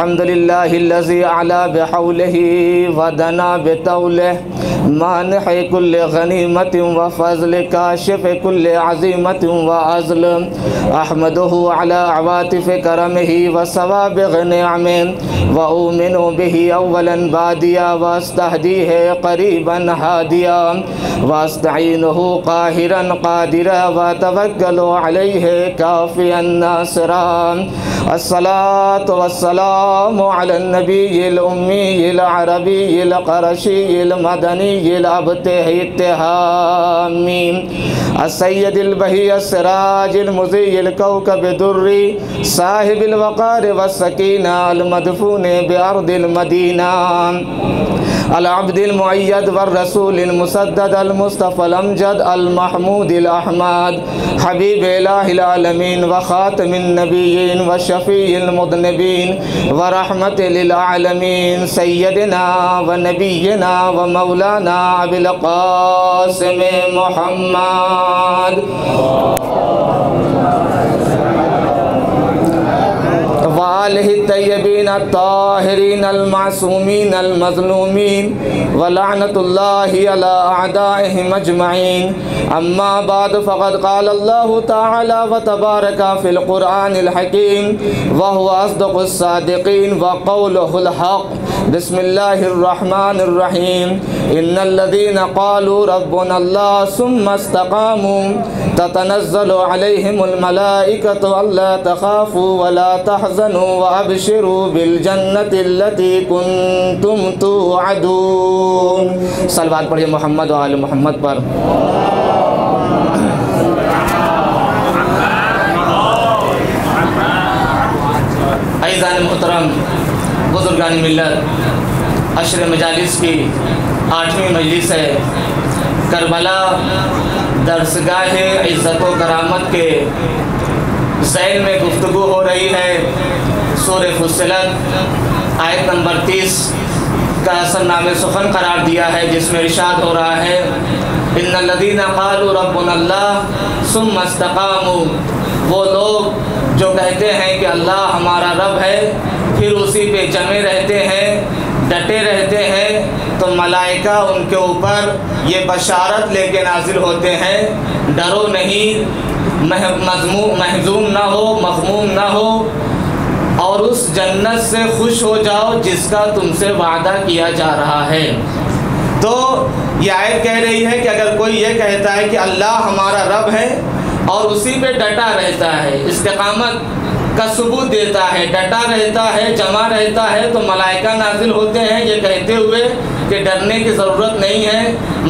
अल्हम्दुलिल्लाहिल्लज़ी अला बिहौलिही वदना बितौलिही मानिह कुल्ल गनीमतिन व फ़ज़्ल काशिफ कुल्ल अज़ीमतिन व अज़ल अहमदुहु अला अवातिफ करमिही व सवाबिग़ निअमिही व उमिनु बिही अव्वलन बादिया व अस्तहदीह क़रीबन हादिया व अस्तईनुहु क़ाहिरन क़ादिरा व तवक्कलु अलैहि काफ़ियन नासिरा। अस्सलातु वस्सलामु अला नबिय्यिल उम्मिय्यिल अरबिय्यिल क़रशिय्यिल मदनिय्यिल अब्तिहामी अस्सय्यदिल बही अस्सिराजिल मुज़ीयिल कौकबिद दुर्री साहिबिल वक़ार वस्सकीना अल मदफून बिअर्दिल मदीना अल अब्दिल मुअय्यद वर रसूलिल मुसद्दद अल मुस्तफ़ल अमजद अल महमूदिल अहमद हबीब इलाहिल आलमीन व ख़ातमिन नबिय्यीन व शफ़ीइल मुज़निबीन व रहमतिल लिल आलमीन सय्यदना व नबिय्यना व मौलाना अबिल क़ासिम मुहम्मद वालिहि तय्यबीन ताहिरीन अल-मासूमीन अल-मज़लूमीन व लअनतुल्लाहि अला अअदाइहिम अजमईन। अम्मा बाद फ़क़द क़ाल अल्लाहु तआला व तबारका फ़िल क़ुरआनिल हकीम व हुवा अस्दक़ुस सादिक़ीन व क़ौलुहुल हक़। बिस्मिल्लाहिर रहमानिर रहीम। इन्नल्लज़ीना क़ालू रब्बुनल्लाह सुम्मा इस्तक़ामू ततनज़्ज़लु अलैहिमुल मलाइकतु अल्ला तख़ाफ़ू व ला तहज़नू व अबशिरू बिल जन्नतिल्लती कुन्तुम तुअदून। सलवात पढ़िए मोहम्मद व आले मोहम्मद पर। अज़ीज़ान मोहतरम, बुज़ुर्गान मिल्लत, अशर मजालिस की 8वीं मजलिस है करबला दरसगाह इज़्ज़त व करामत के ज़ैन में गुफ्तगू हो रही है। सूरह फुस्सिलत आयत नंबर 30 का असल नामे सुखन करार दिया है, जिसमें इरशाद हो रहा है इन्नल्लज़ीना क़ालू रब्बुनल्लाह सुम्मा इस्तक़ामू। वो लोग जो कहते हैं कि अल्लाह हमारा रब है, फिर उसी पे जमे रहते हैं, डटे रहते हैं, तो मलाइका उनके ऊपर ये बशारत लेके नाजिल होते हैं, डरो नहीं, महजूम ना हो, मग़मूम ना हो, और उस जन्नत से खुश हो जाओ जिसका तुमसे वादा किया जा रहा है। तो ये आयत कह रही है कि अगर कोई ये कहता है कि अल्लाह हमारा रब है और उसी पे डटा रहता है, इस्तिक़ामत का सबूत देता है, डटा रहता है, जमा रहता है, तो मलाइका नाजिल होते हैं ये कहते हुए कि डरने की ज़रूरत नहीं है,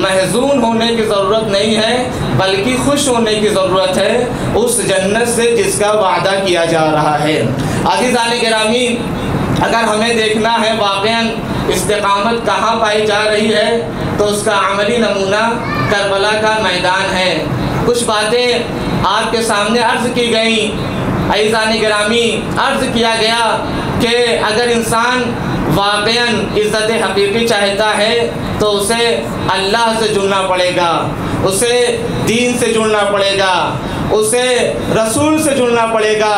महज़ून होने की ज़रूरत नहीं है, बल्कि खुश होने की ज़रूरत है उस जन्नत से जिसका वादा किया जा रहा है। अज़ीज़ान गिरामी, अगर हमें देखना है वाक़अन इस्तिक़ामत कहाँ पाई जा रही है, तो उसका अमली नमूना करबला का मैदान है। कुछ बातें आपके सामने अर्ज़ की गई। अज़ीज़ान गिरामी, अर्ज़ किया गया कि अगर इंसान वाक़अन इज़्ज़त हकीकी चाहता है तो उसे अल्लाह से जुड़ना पड़ेगा, उसे दीन से जुड़ना पड़ेगा, उसे रसूल से जुड़ना पड़ेगा।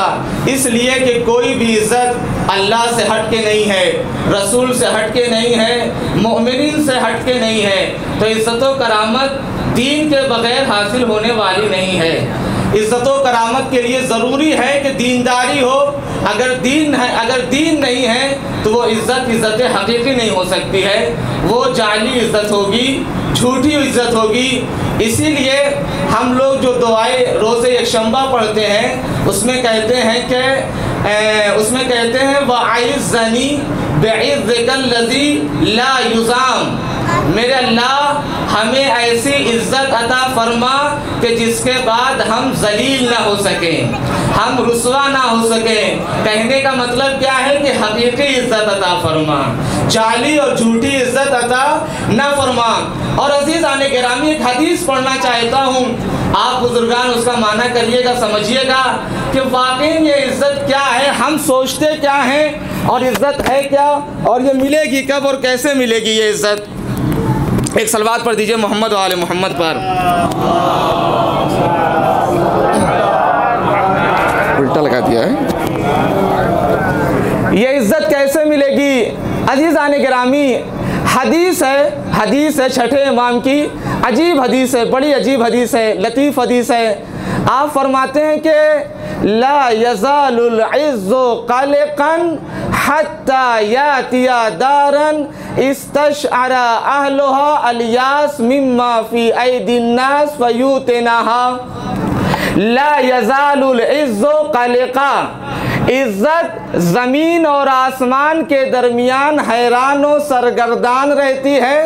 इसलिए कि कोई भी इज़्ज़त अल्लाह से हट के नहीं है, रसूल से हट के नहीं है, मोमिनीन से हट के नहीं है। तो इज़्ज़त व करामत दीन के बग़ैर हासिल होने वाली नहीं है। इज़्ज़त व करामत के लिए ज़रूरी है कि दीनदारी हो। अगर दीन नहीं है तो वो इज़्ज़त हकीकी नहीं हो सकती है, वो जाली इज़्ज़त होगी, झूठी इज़्ज़त होगी। इसीलिए हम लोग जो दुआए रोज़े यकशंबा पढ़ते हैं उसमें कहते हैं वअइज़्ज़नी बिइज़्ज़िकल्लज़ी ला युज़ाम। मेरे अल्लाह हमें ऐसी इज़्ज़त अता फरमा कि जिसके बाद हम ज़लील ना हो सकें, हम रुसवा ना हो सकें। कहने का मतलब क्या है कि हकीकी इज़्ज़त अता फरमा, जाली और झूठी इज़्ज़त अता ना फरमा। और अज़ीज़ान गिरामी, एक हदीस पढ़ना चाहता हूँ, आप बुजुर्गान उसका माना करिएगा, समझिएगा कि वाकई ये इज़्ज़त क्या है, हम सोचते क्या हैं और इज़्ज़त है क्या, और ये मिलेगी कब और कैसे मिलेगी ये इज़्ज़त। एक सलवात पर दीजिए मोहम्मद व आले मोहम्मद पर। उल्टा लगा दिया है। ये इज़्ज़त कैसे कैसे मिलेगी? अज़ीज़ान गिरामी, हदीस है छठे इमाम की, अजीब हदीस है, बड़ी अजीब हदीस है, लतीफ़ हदीस है। आप फरमाते हैं कि ला यज़ालुल इज़्ज़ु क़लक़न हत्ता यातिया दारन इस्तशअरा अहलुहा अलियास मिम्मा फ़ी ऐदिन नास फ़यूतिनहा। ला यज़ालुल इज़्ज़ु क़लक़ा, इज़्ज़त ज़मीन और आसमान के दरमियान हैरान व सरगर्दान रहती है,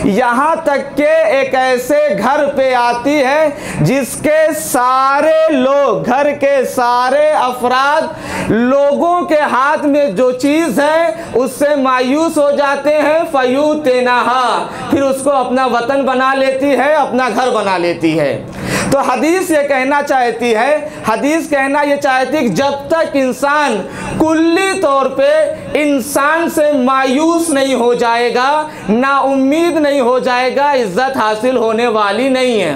यहाँ तक कि एक ऐसे घर पे आती है जिसके सारे लोग, घर के सारे अफराद लोगों के हाथ में जो चीज़ है उससे मायूस हो जाते हैं। फ़यूतिनहा, फिर उसको अपना वतन बना लेती है, अपना घर बना लेती है। तो हदीस ये कहना चाहती है, हदीस कहना ये चाहती है कि जब तक इंसान कुल्ली तौर पे इंसान से मायूस नहीं हो जाएगा, ना उम्मीद नहीं हो जाएगा, इज़्ज़त हासिल होने वाली नहीं है।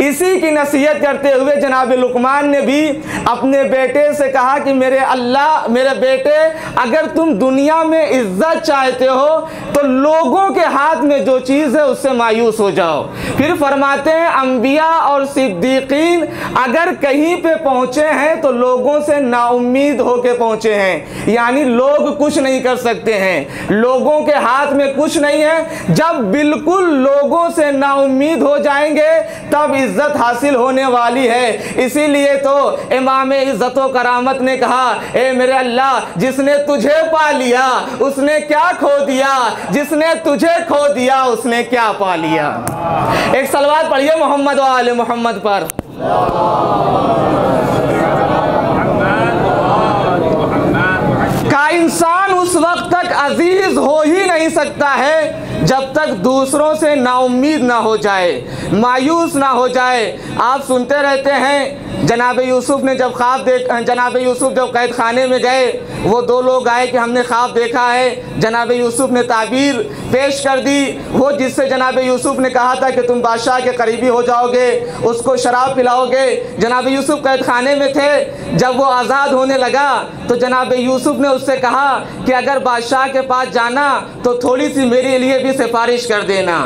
इसी की नसीहत करते हुए जनाब लुकमान ने भी अपने बेटे से कहा कि मेरे अल्लाह, मेरे बेटे, अगर तुम दुनिया में इज़्ज़त चाहते हो तो लोगों के हाथ में जो चीज़ है उससे मायूस हो जाओ। फिर फरमाते हैं अंबिया और सिद्दीकीन अगर कहीं पे पहुँचे हैं तो लोगों से नाउम्मीद होके पहुँचे हैं, यानी लोग कुछ नहीं कर सकते हैं, लोगों के हाथ में कुछ नहीं है। जब बिल्कुल लोगों से नाउम्मीद हो जाएंगे तब इज़्ज़त हासिल होने वाली है। इसीलिए तो इमाम इज़्ज़त व करामत ने कहा, ए मेरे अल्लाह, जिसने तुझे पा लिया उसने क्या खो दिया, जिसने तुझे खो दिया उसने क्या पा लिया। एक सलवात पढ़िए मोहम्मद व आले मोहम्मद पर। का इंसान उस वक्त तक अजीज हो ही नहीं सकता है जब तक दूसरों से नाउम्मीद ना हो जाए, मायूस ना हो जाए। आप सुनते रहते हैं जनाब यूसुफ ने जब जनाब यूसुफ जब कैद खाने में गए, वो दो लोग आए कि हमने ख्वाब देखा है। जनाब यूसुफ ने ताबीर पेश कर दी। वो जिससे जनाब यूसुफ ने कहा था कि तुम बादशाह के करीबी हो जाओगे, उसको शराब पिलाओगे। जनाब यूसुफ कैद खाने में थे, जब वो आज़ाद होने लगा तो जनाब यूसुफ ने उससे कहा कि अगर बादशाह के पास जाना तो थोड़ी सी मेरे लिए भी सिफारिश कर देना।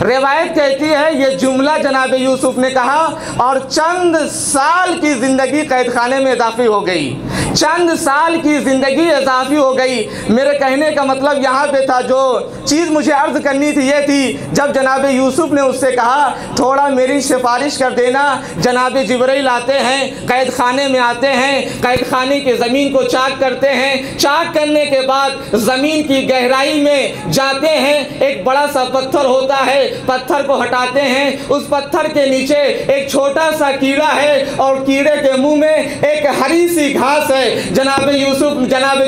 रिवायत कहती है ये जुमला जनाब यूसुफ ने कहा और चंद साल की ज़िंदगी कैद खाने में इजाफी हो गई, चंद साल की ज़िंदगी इजाफी हो गई। मेरे कहने का मतलब यहाँ पे था, जो चीज़ मुझे अर्ज़ करनी थी ये थी, जब जनाब यूसुफ ने उससे कहा थोड़ा मेरी सिफारिश कर देना, जनाब जिब्राइल आते हैं, कैद खाने में आते हैं, कैद खाने की ज़मीन को चाक करते हैं, चाक करने के बाद ज़मीन की गहराई में जाते हैं, एक बड़ा सा पत्थर होता है, पत्थर को हटाते हैं, उस पत्थर के नीचे एक छोटा सा कीड़ा है और कीड़े के मुंह में एक हरी सी घास है। जनाब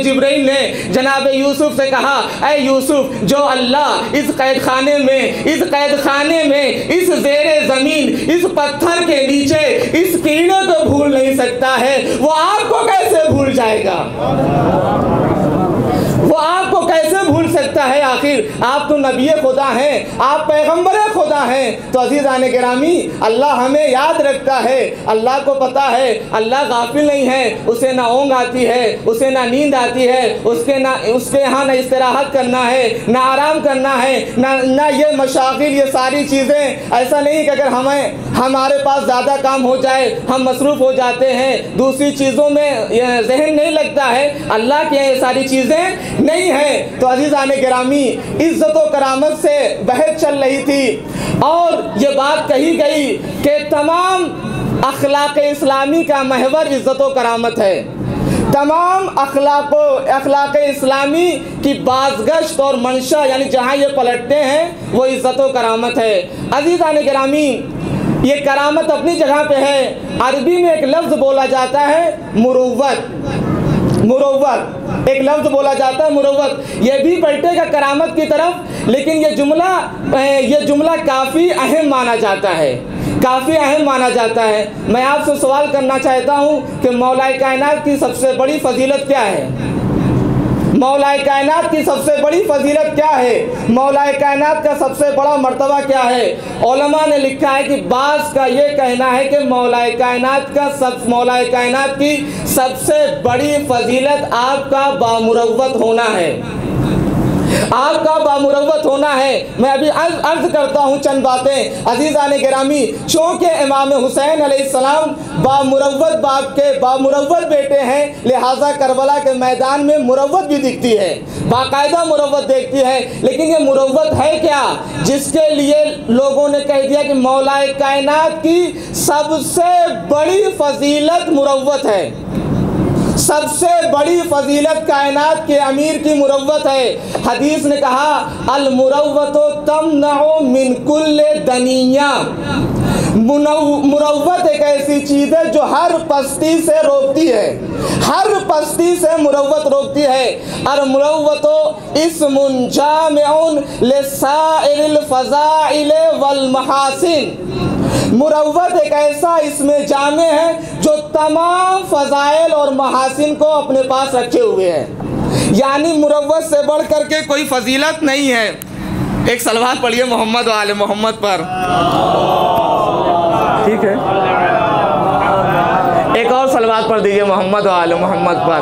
जिब्राइल ने जनाब यूसुफ से कहा, ऐ यूसुफ, जो अल्लाह इस कैद खाने में इस ज़ेरे ज़मीन, इस पत्थर के नीचे इस कीड़े को भूल नहीं सकता है, वो आपको कैसे भूल जाएगा, वो आपको कैसे भूल सकता है। आखिर आप तो नबी खुदा हैं, आप पैगंबर खुदा हैं। तो अज़ीज़ान गिरामी, अल्लाह हमें याद रखता है, अल्लाह को पता है, अल्लाह गाफिल नहीं है, उसे ना ऊँग आती है, उसे ना नींद आती है, उसके यहाँ ना इस्तिराहत करना है, ना आराम करना है, ना ये मशागिल, ये सारी चीज़ें। ऐसा नहीं कि अगर हमारे पास ज़्यादा काम हो जाए हम मसरूफ़ हो जाते हैं, दूसरी चीज़ों में जहन नहीं लगता है, अल्लाह के ये सारी चीज़ें नहीं है। तो अज़ीज़ान गिरामी, इज़्ज़त व करामत से बहस चल रही थी और ये बात कही गई कि तमाम अखलाक इस्लामी का महवर इज़्ज़त व करामत है। तमाम अखलाक इस्लामी की बाज़गश्त और मंशा, यानी जहाँ ये पलटते हैं वो इज़्ज़त व करामत है। अज़ीज़ान गिरामी, ये करामत अपनी जगह पे है। अरबी में एक लफ्ज़ बोला जाता है मुरव्वत, एक लफ्ज़ बोला जाता है मुरव्वत। ये भी पलटेगा करामत की तरफ, लेकिन ये जुमला काफ़ी अहम माना जाता है, काफ़ी अहम माना जाता है। मैं आपसे सवाल करना चाहता हूँ कि मौलाए कायनात की सबसे बड़ी फजीलत क्या है? मौलाए कायनात की सबसे बड़ी फजीलत क्या है, मौलाए कायनात का सबसे बड़ा मर्तबा क्या है। उलमा ने लिखा है कि बास का ये कहना है कि मौलाए कायनात की सबसे बड़ी फजीलत आपका बामुरव्वत होना है, आपका बामुरव्वत होना है। मैं अभी अर्ज करता हूँ चंद बातें अजीज़ान गिरामी। चूँकि इमाम हुसैन अलैहिस्सलाम बामुरव्वत बाप के बामुरव्वत बेटे हैं, लिहाजा करबला के मैदान में मुरव्वत भी दिखती है, बाकायदा मुरव्वत देखती है। लेकिन ये मुरव्वत है क्या, जिसके लिए लोगों ने कह दिया कि मौलाए कायनात की सबसे बड़ी फजीलत मुरव्वत है, सबसे बड़ी फजीलत कायनात के अमीर की मुरव्वत है। हदीस ने कहा अल मुरव्वतो तमनउ मिन कुल्ले दनिया, मुरव्वत एक ऐसी चीज़ है जो हर पस्ती से रोकती है, हर पस्ती से मुरव्वत रोकती है। और मुरव्वतो इस्मुन जामिउन लिसाइरिल फज़ाइल वल महासिन, मुरव्वत एक ऐसा इसमें जामे है जो तमाम फ़ज़ाइल और महासिन को अपने पास रखे हुए हैं, यानी मुरव्वत से बढ़ करके कोई फजीलत नहीं है। एक सलवात पढ़िए मोहम्मद वाले मोहम्मद पर, ठीक है, एक और सलवात पढ़ दीजिए मोहम्मद वाले मोहम्मद पर।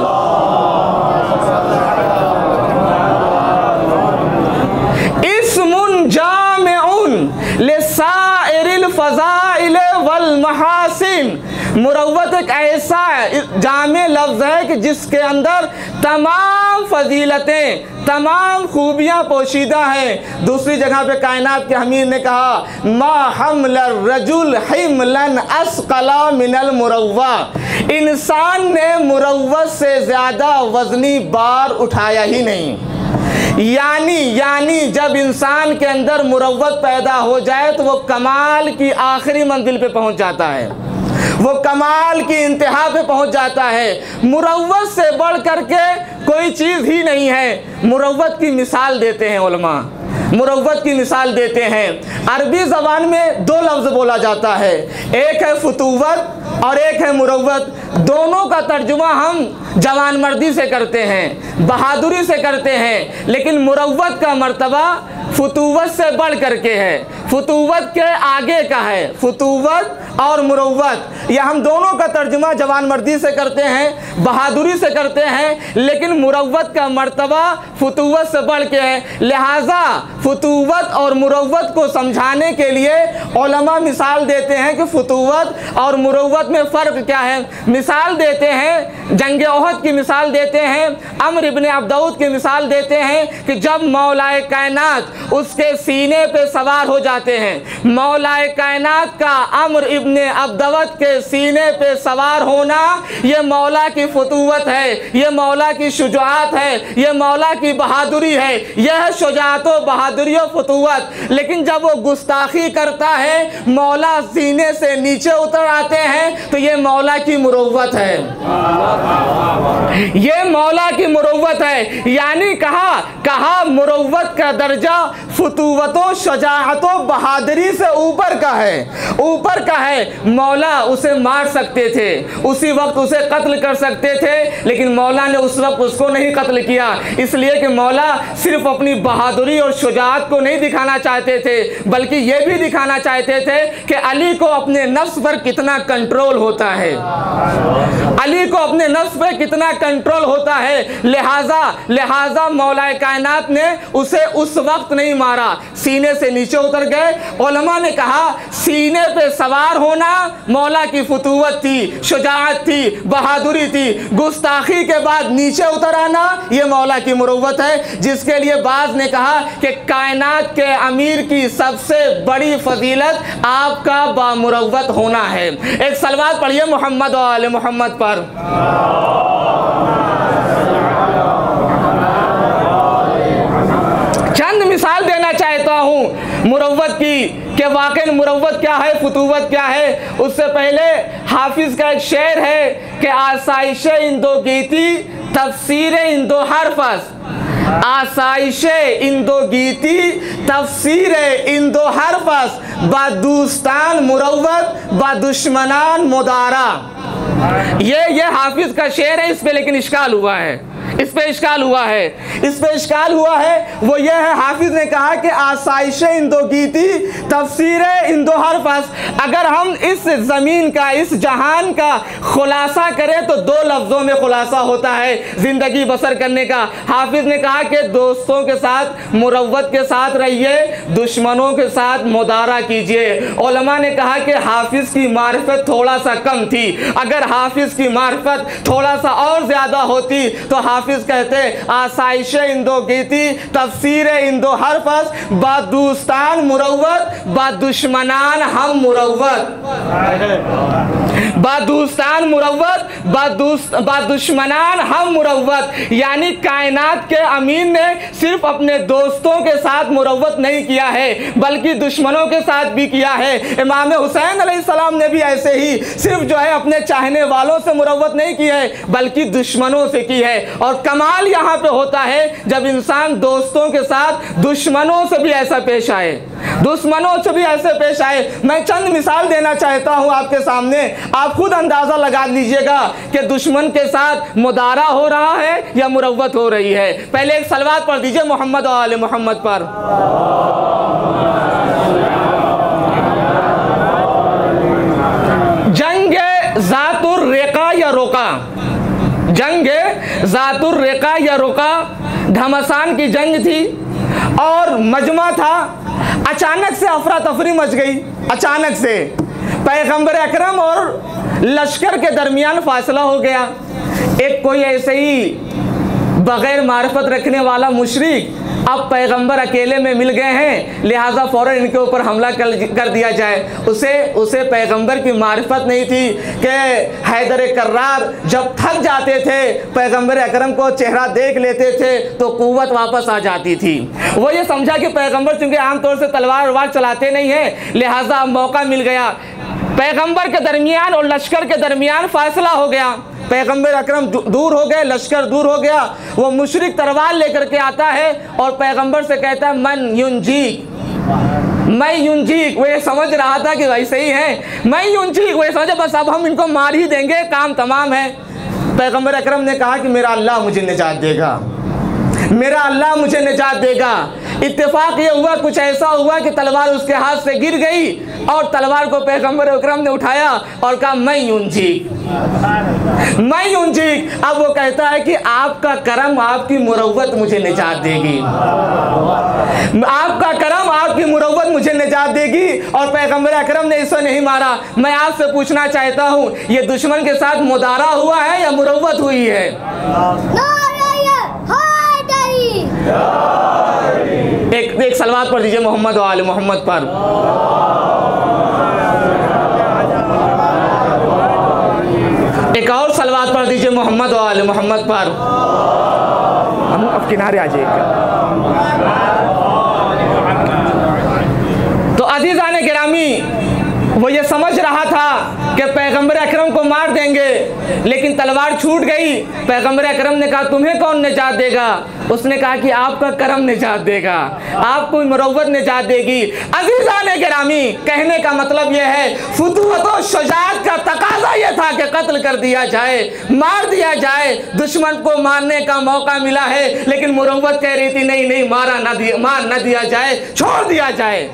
इस्मुन जामिउन लिसाइरिल फज़ाइल वल महासिन, मुरव्वत एक ऐसा जामे लफ्ज़ है कि जिसके अंदर तमाम फजीलतें, तमाम खूबियाँ पोशीदा हैं। दूसरी जगह पे कायनात के अमीर ने कहा मा हमलर रजुल हिमलन अस्क़ला मिनल मुरव्वा, इंसान ने मुरव्वत से ज़्यादा वज़नी बार उठाया ही नहीं। यानी जब इंसान के अंदर मुरव्वत पैदा हो जाए तो वो कमाल की आखिरी मंजिल पे पहुंच जाता है, वो कमाल की इंतहा पे पहुंच जाता है। मुरव्वत से बढ़ करके कोई चीज़ ही नहीं है। मुरव्वत की मिसाल देते हैं उलमा, मुरव्वत की मिसाल देते हैं। अरबी ज़बान में दो लफ्ज़ बोला जाता है, एक है फुतूवत और एक है मुरव्वत। दोनों का तर्जुमा हम जवानमर्दी से करते हैं, बहादुरी से करते हैं, लेकिन मुरव्वत का मर्तबा फुतूवत से बढ़ करके है, फुतूवत के आगे का है। फुतूवत और मुरव्वत, यह हम दोनों का तर्जुमा जवानमर्दी से करते हैं, बहादुरी से करते हैं, लेकिन मुरव्वत का मर्तबा फुतूवत से बढ़ के है। लिहाजा फुतूवत और मुरव्वत को समझाने के लिए उलमा मिसाल देते हैं कि फुतूवत और मुरव्वत में फ़र्क क्या है। मिसाल देते हैं, जंग ओहद की मिसाल देते हैं, अम्र इब्न अब्दऊद की मिसाल देते हैं कि जब मौलाए कायनात उसके सीने पे सवार हो जाते हैं, मौलाए कायनात का अम्र इब्न अब्दवत के सीने पे सवार होना ये मौला की फुतूवत है, ये मौला की शुजाअत है, ये मौला की बहादुरी है, यह शुजाअत व बहादुरी व फुतूवत। लेकिन जब वो गुस्ताखी करता है, मौला सीने से नीचे उतर आते हैं, तो ये मौला की मुरव्वत है, ये मौला की मुरव्वत है। यानी कहा मुरव्वत का दर्जा फुतूवतों शुजाअतों बहादुरी से ऊपर का है, ऊपर का है। मौला उसे मार सकते थे, उसी वक्त उसे कत्ल कर सकते थे, लेकिन मौला ने उस वक्त उसको नहीं कत्ल किया, इसलिए कि मौला सिर्फ अपनी बहादुरी और शुजाअत को नहीं दिखाना चाहते थे, बल्कि ये भी दिखाना चाहते थे कि अली को अपने नफ्स पर कितना कंट्रोल होता है, अली को अपने नफ्स पर कितना कंट्रोल होता है। लिहाजा मौलाए कायनात ने उसे उस वक्त नहीं मारा, सीने से नीचे उतर गए। उलमा ने कहा सीने पे सवार होना मौला की फुतूवत थी, शुजाअत थी, बहादुरी थी। गुस्ताखी के बाद नीचे उतर आना ये मौला की मुरव्वत है, जिसके लिए बाज़ ने कहा कि कायनात के अमीर की सबसे बड़ी फजीलत आपका बामुरव्वत होना है। एक सलवात पढ़िए मोहम्मद वाले मोहम्मद पर। चंद मिसाल देना चाहता हूँ मुरव्वत की कि वाकई मुरव्वत क्या है, फुतूवत क्या है। उससे पहले हाफिज का एक शेर है कि आसाइश इंदो गीती तफसीर इंदो हरफस, आसाइश इंदो गीती तफसीर इंदो हरफस, बदुस्तान मुरव्वत बदुश्मनान मुदारा। ये हाफिज का शेर है, इस पे लेकिन इश्काल हुआ है। इस पे इश्काल हुआ है, इस पे इश्काल हुआ है वो ये है, हाफिज ने कहा कि आसाइश इंदोगीती तफसीर इंदो हरफस, अगर हम इस ज़मीन का, इस जहान का खुलासा करें तो दो लफ्ज़ों में खुलासा होता है ज़िंदगी बसर करने का। हाफिज ने कहा कि दोस्तों के साथ मुरव्वत के साथ रहिए, दुश्मनों के साथ मुदारा कीजिए। उलमा ने कहा कि हाफिज की मारिफत थोड़ा सा कम थी, अगर हाफिज की मारिफत थोड़ा सा और ज़्यादा होती तो हाफिज कहते आसाइश इंदोगीती तफसीर इंदो हरफस, बादुस्तान मुरव्वत बादुश्मनान हम मुरव्वत, बादुस्तान मुरव्वत बादुश्मनान हम मुरव्वत, यानी कायनात के अमीन ने सिर्फ अपने दोस्तों के साथ मुरव्वत नहीं किया है बल्कि दुश्मनों के साथ भी किया है। इमाम हुसैन अलैहिस्सलाम ने भी ऐसे ही सिर्फ जो है अपने चाहने वालों से मुरव्वत नहीं की है बल्कि दुश्मनों से की है। और कमाल यहाँ पे होता है जब इंसान दोस्तों के साथ दुश्मनों से भी ऐसा पेश आए, दुश्मनों से भी ऐसे पेश आए। मैं चंद मिसाल देना चाहता हूँ आपके सामने, आप खुद अंदाज़ा लगा लीजिएगा कि दुश्मन के साथ मुदारा हो रहा है या मुरव्वत हो रही है। पहले एक सलवात पढ़ दीजिए मोहम्मद और आले मोहम्मद पर। जंग ज़ातुर रेका या रोका, जंग ज़ातुर रेका या रोका, घमासान की जंग थी और मजमा था। अचानक से अफरा तफरी मच गई, अचानक से पैगंबर अकरम और लश्कर के दरमियान फासला हो गया। एक कोई ऐसे ही बग़ैर मारिफत रखने वाला मुशरिक अब पैगंबर अकेले में मिल गए हैं, लिहाजा फ़ौरन इनके ऊपर हमला कर दिया जाए। उसे पैगंबर की मारिफत नहीं थी कि हैदर कर्रार जब थक जाते थे पैगंबर अकरम को चेहरा देख लेते थे तो कुव्वत वापस आ जाती थी। वो ये समझा कि पैगंबर चूँकि आमतौर से तलवार वलवार चलाते नहीं हैं, लिहाजा मौका मिल गया। पैगंबर के दरमियान और लश्कर के दरमियान फासला हो गया, पैगंबर अकरम दूर हो गए, लश्कर दूर हो गया। वो मुशरिक तलवार लेकर के आता है और पैगंबर से कहता है मन युंजीक, मैं युंजीक। वो ये समझ रहा था कि वैसे ही है, मैं युंजीक, वो ये समझा बस अब हम इनको मार ही देंगे, काम तमाम है। पैगंबर अकरम ने कहा कि मेरा अल्लाह मुझे निजात देगा, मेरा अल्लाह मुझे निजात देगा। इत्तेफाक ये हुआ, कुछ ऐसा हुआ कि तलवार उसके हाथ से गिर गई और तलवार को पैगंबर अकरम ने उठाया और कहा मैं यूंजीक, मैं यूंजीक। अब वो कहता है कि आपका करम, आपकी मुरव्वत मुझे निजात देगी, आपका करम, आपकी मुरव्वत मुझे निजात देगी। और पैगंबर अकरम ने इसे नहीं मारा। मैं आपसे पूछना चाहता हूँ, ये दुश्मन के साथ मुदारा हुआ है या मुरव्वत हुई है? एक सलवात पढ़ दीजिए मोहम्मद और आले मोहम्मद पर। एक और सलवात पढ़ दीजिए मोहम्मद और आले मोहम्मद पर। हम अब किनारे आ जाइएगा। तो अज़ीज़ान गिरामी, वो ये समझ रहा था कि पैगंबर अकरम को मार देंगे, लेकिन तलवार छूट गई। पैगंबर अकरम ने कहा तुम्हें कौन निजात देगा? उसने कहा कि आपका करम निजात देगा, आपको मुरव्वत निजात देगी। अज़ीज़ान गिरामी, कहने का मतलब यह है फुतूहत और शुजाअत का तकाज़ा यह था कि कत्ल कर दिया जाए, मार दिया जाए। दुश्मन को मारने का मौका मिला है, लेकिन मुरव्वत कह रही थी नहीं नहीं, मार न दिया जाए, छोड़ दिया जाए।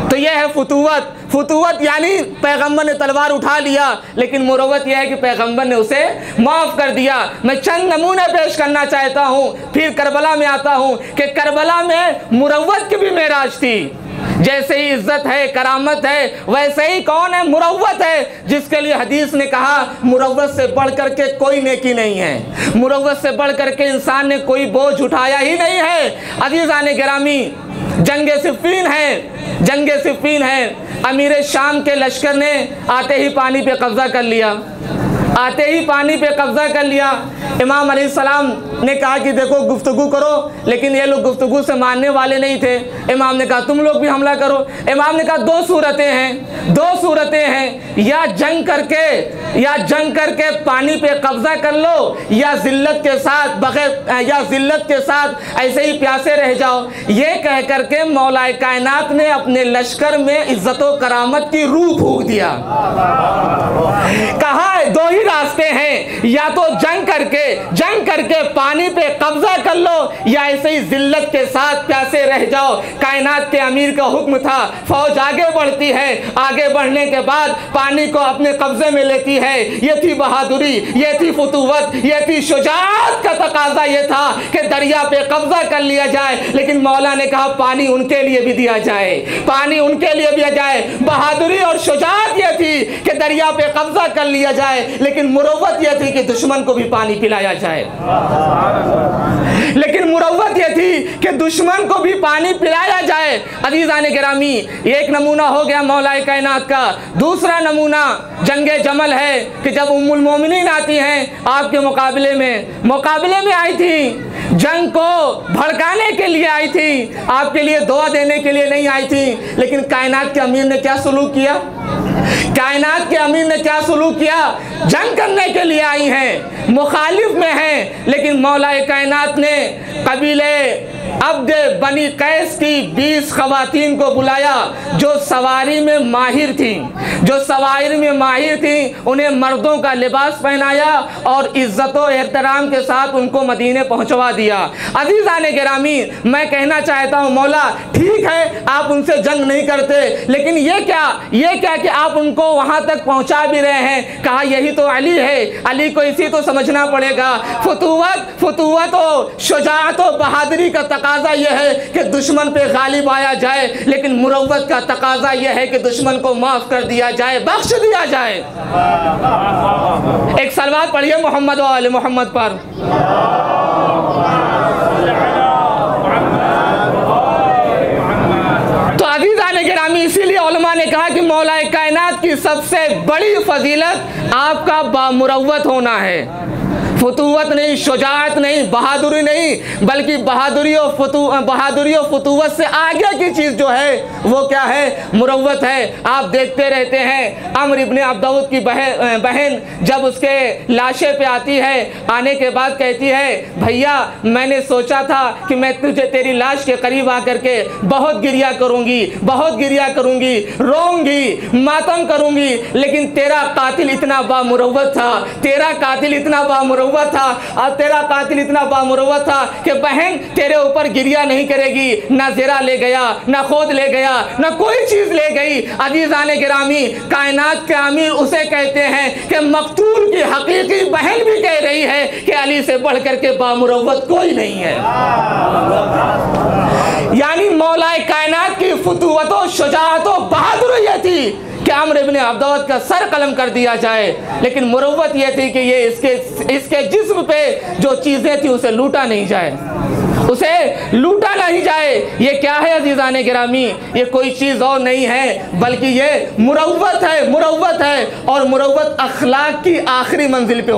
तो यह है फुतूवत। फुतूवत यानी पैगंबर ने तलवार उठा लिया, लेकिन मुरव्वत यह है कि पैगंबर ने उसे माफ़ कर दिया। मैं चंद नमूने पेश करना चाहता हूँ, फिर करबला में आता हूँ कि करबला में मुरव्वत की भी मेराज थी। जैसे ही इज्जत है, करामत है, वैसे ही कौन है? मुरव्वत है, जिसके लिए हदीस ने कहा मुरव्वत से बढ़ करके कोई नेकी नहीं है, मुरव्वत से बढ़ करके इंसान ने कोई बोझ उठाया ही नहीं है। अज़ीज़ान गिरामी, जंग सिफ़ीन है, जंग सिफ़ीन है। अमीर शाम के लश्कर ने आते ही पानी पे कब्ज़ा कर लिया, आते ही पानी पे कब्ज़ा कर लिया। इमाम अलैहिस्सलाम ने कहा कि देखो गुफ्तगू करो, लेकिन ये लोग गुफ्तगू से मानने वाले नहीं थे। इमाम ने कहा तुम लोग भी हमला करो। इमाम ने कहा दो सूरतें हैं, दो सूरतें हैं, या जंग करके पानी पे कब्ज़ा कर लो, या जिल्लत के साथ बगैर, या जिल्लत के साथ ऐसे ही प्यासे रह जाओ। ये कह करके मौलाए कायनात ने अपने लश्कर में इज्जत व करामत की रूह फूंक दिया। कहा दो ही रास्ते हैं, या तो जंग करके पानी पे कब्जा कर लो, या ऐसे ही जिल्लत के साथ प्यासे रह जाओ। कायनात के अमीर का हुक्म था, फौज आगे बढ़ती है, आगे बढ़ने के बाद पानी को अपने कब्जे में लेती है। ये थी बहादुरी, ये थी फुतूवत, ये थी शुजाअत का तकाजा ये था कि दरिया पे कब्जा कर लिया जाए। लेकिन मौला ने कहा पानी उनके लिए भी दिया जाए, पानी उनके लिए भी दिया जाए। बहादुरी और शुजाअत ये थी कि दरिया पे कब्जा कर लिया जाए, लेकिन मुरव्वत ये थी कि दुश्मन को भी पानी पिलाया जाए। लेकिन मुरव्वत ये थी कि दुश्मन को भी पानी पिलाया जाए। अज़ीज़ान गिरामी, एक नमूना हो गया मौलाए कायनात का। दूसरा नमूना जंगे जमल है कि जब उम्मुल मोमिनीन आती हैं आपके मुकाबले में आई थी, जंग को भड़काने के लिए आई थी, आपके लिए दुआ देने के लिए नहीं आई थी। लेकिन कायनात के अमीर ने क्या सलूक किया? कायनात के अमीर ने क्या सलूक किया? जंग करने के लिए आई हैं, मुखालिफ में हैं, लेकिन मौलाए कायनात ने कबीले अब्द बनी कैस की 20 खवातीन को बुलाया जो सवारी में माहिर थी, उन्हें मर्दों का लिबास पहनाया और इज्जत व एहतराम के साथ उनको मदीने पहुंचवा दिया। अज़ीज़ान गिरामी, मैं कहना चाहता हूं मौला ठीक है आप उनसे जंग नहीं करते, लेकिन ये क्या कि आप उनको वहां तक पहुंचा भी रहे हैं। कहा यही तो अली है, अली को इसी तो समझना पड़ेगा। फुतूवत और शुजाअत और बहादुरी का तकाजा यह है कि दुश्मन पे गालिब आया जाए, लेकिन मुरव्वत का तकाजा यह है कि दुश्मन को माफ कर दिया जाए, बख्श दिया जाए। एक सलवात पढ़िए मोहम्मद व आले मोहम्मद पर। तो अज़ीज़ान गिरामी, इसीलिए उलमा ने कहा कि मौलाए कायनात की सबसे बड़ी फजीलत आपका बामुरव्वत होना है। फुतूवत नहीं, शुजाअत नहीं, बहादुरी नहीं, बल्कि बहादुरी और फुतूवत से आगे की चीज़ जो है वो क्या है? मुरव्वत है। आप देखते रहते हैं अम्र इब्न अब्दऊद की बहन जब उसके लाशे पे आती है, आने के बाद कहती है भैया मैंने सोचा था कि मैं तेरी लाश के करीब आकर के बहुत गिरिया करूँगी, रोऊंगी, मातम करूँगी, लेकिन तेरा कातिल इतना बामुरव्वत था, और तेरा कातिल इतना बामुरव्वत था कि बहन तेरे ऊपर गिरिया नहीं करेगी। ना ज़रा ले गया, ना खुद ले गया, ना कोई चीज़ ले गई। अज़ीज़ान गिरामी, कायनात के अमीर उसे कहते हैं कि मकतूल की हकीकी बहन भी कह रही है कि अली से बढ़ करके बामुरव्वत कोई नहीं है। यानी मौलाए कायनात की फुतूवत, शुजाअत, बहादुरी ये थी कि अम्र इब्न अब्दऊद का सर कलम कर दिया जाए, लेकिन मुरव्वत यह थी कि ये इसके जिस्म पे जो चीज़ें थी उसे लूटा नहीं जाए। ये क्या है अज़ीज़ान गिरामी? ये कोई चीज़ और नहीं है बल्कि ये मुरव्वत है। और मुरव्वत अखलाक की आखिरी मंजिल पे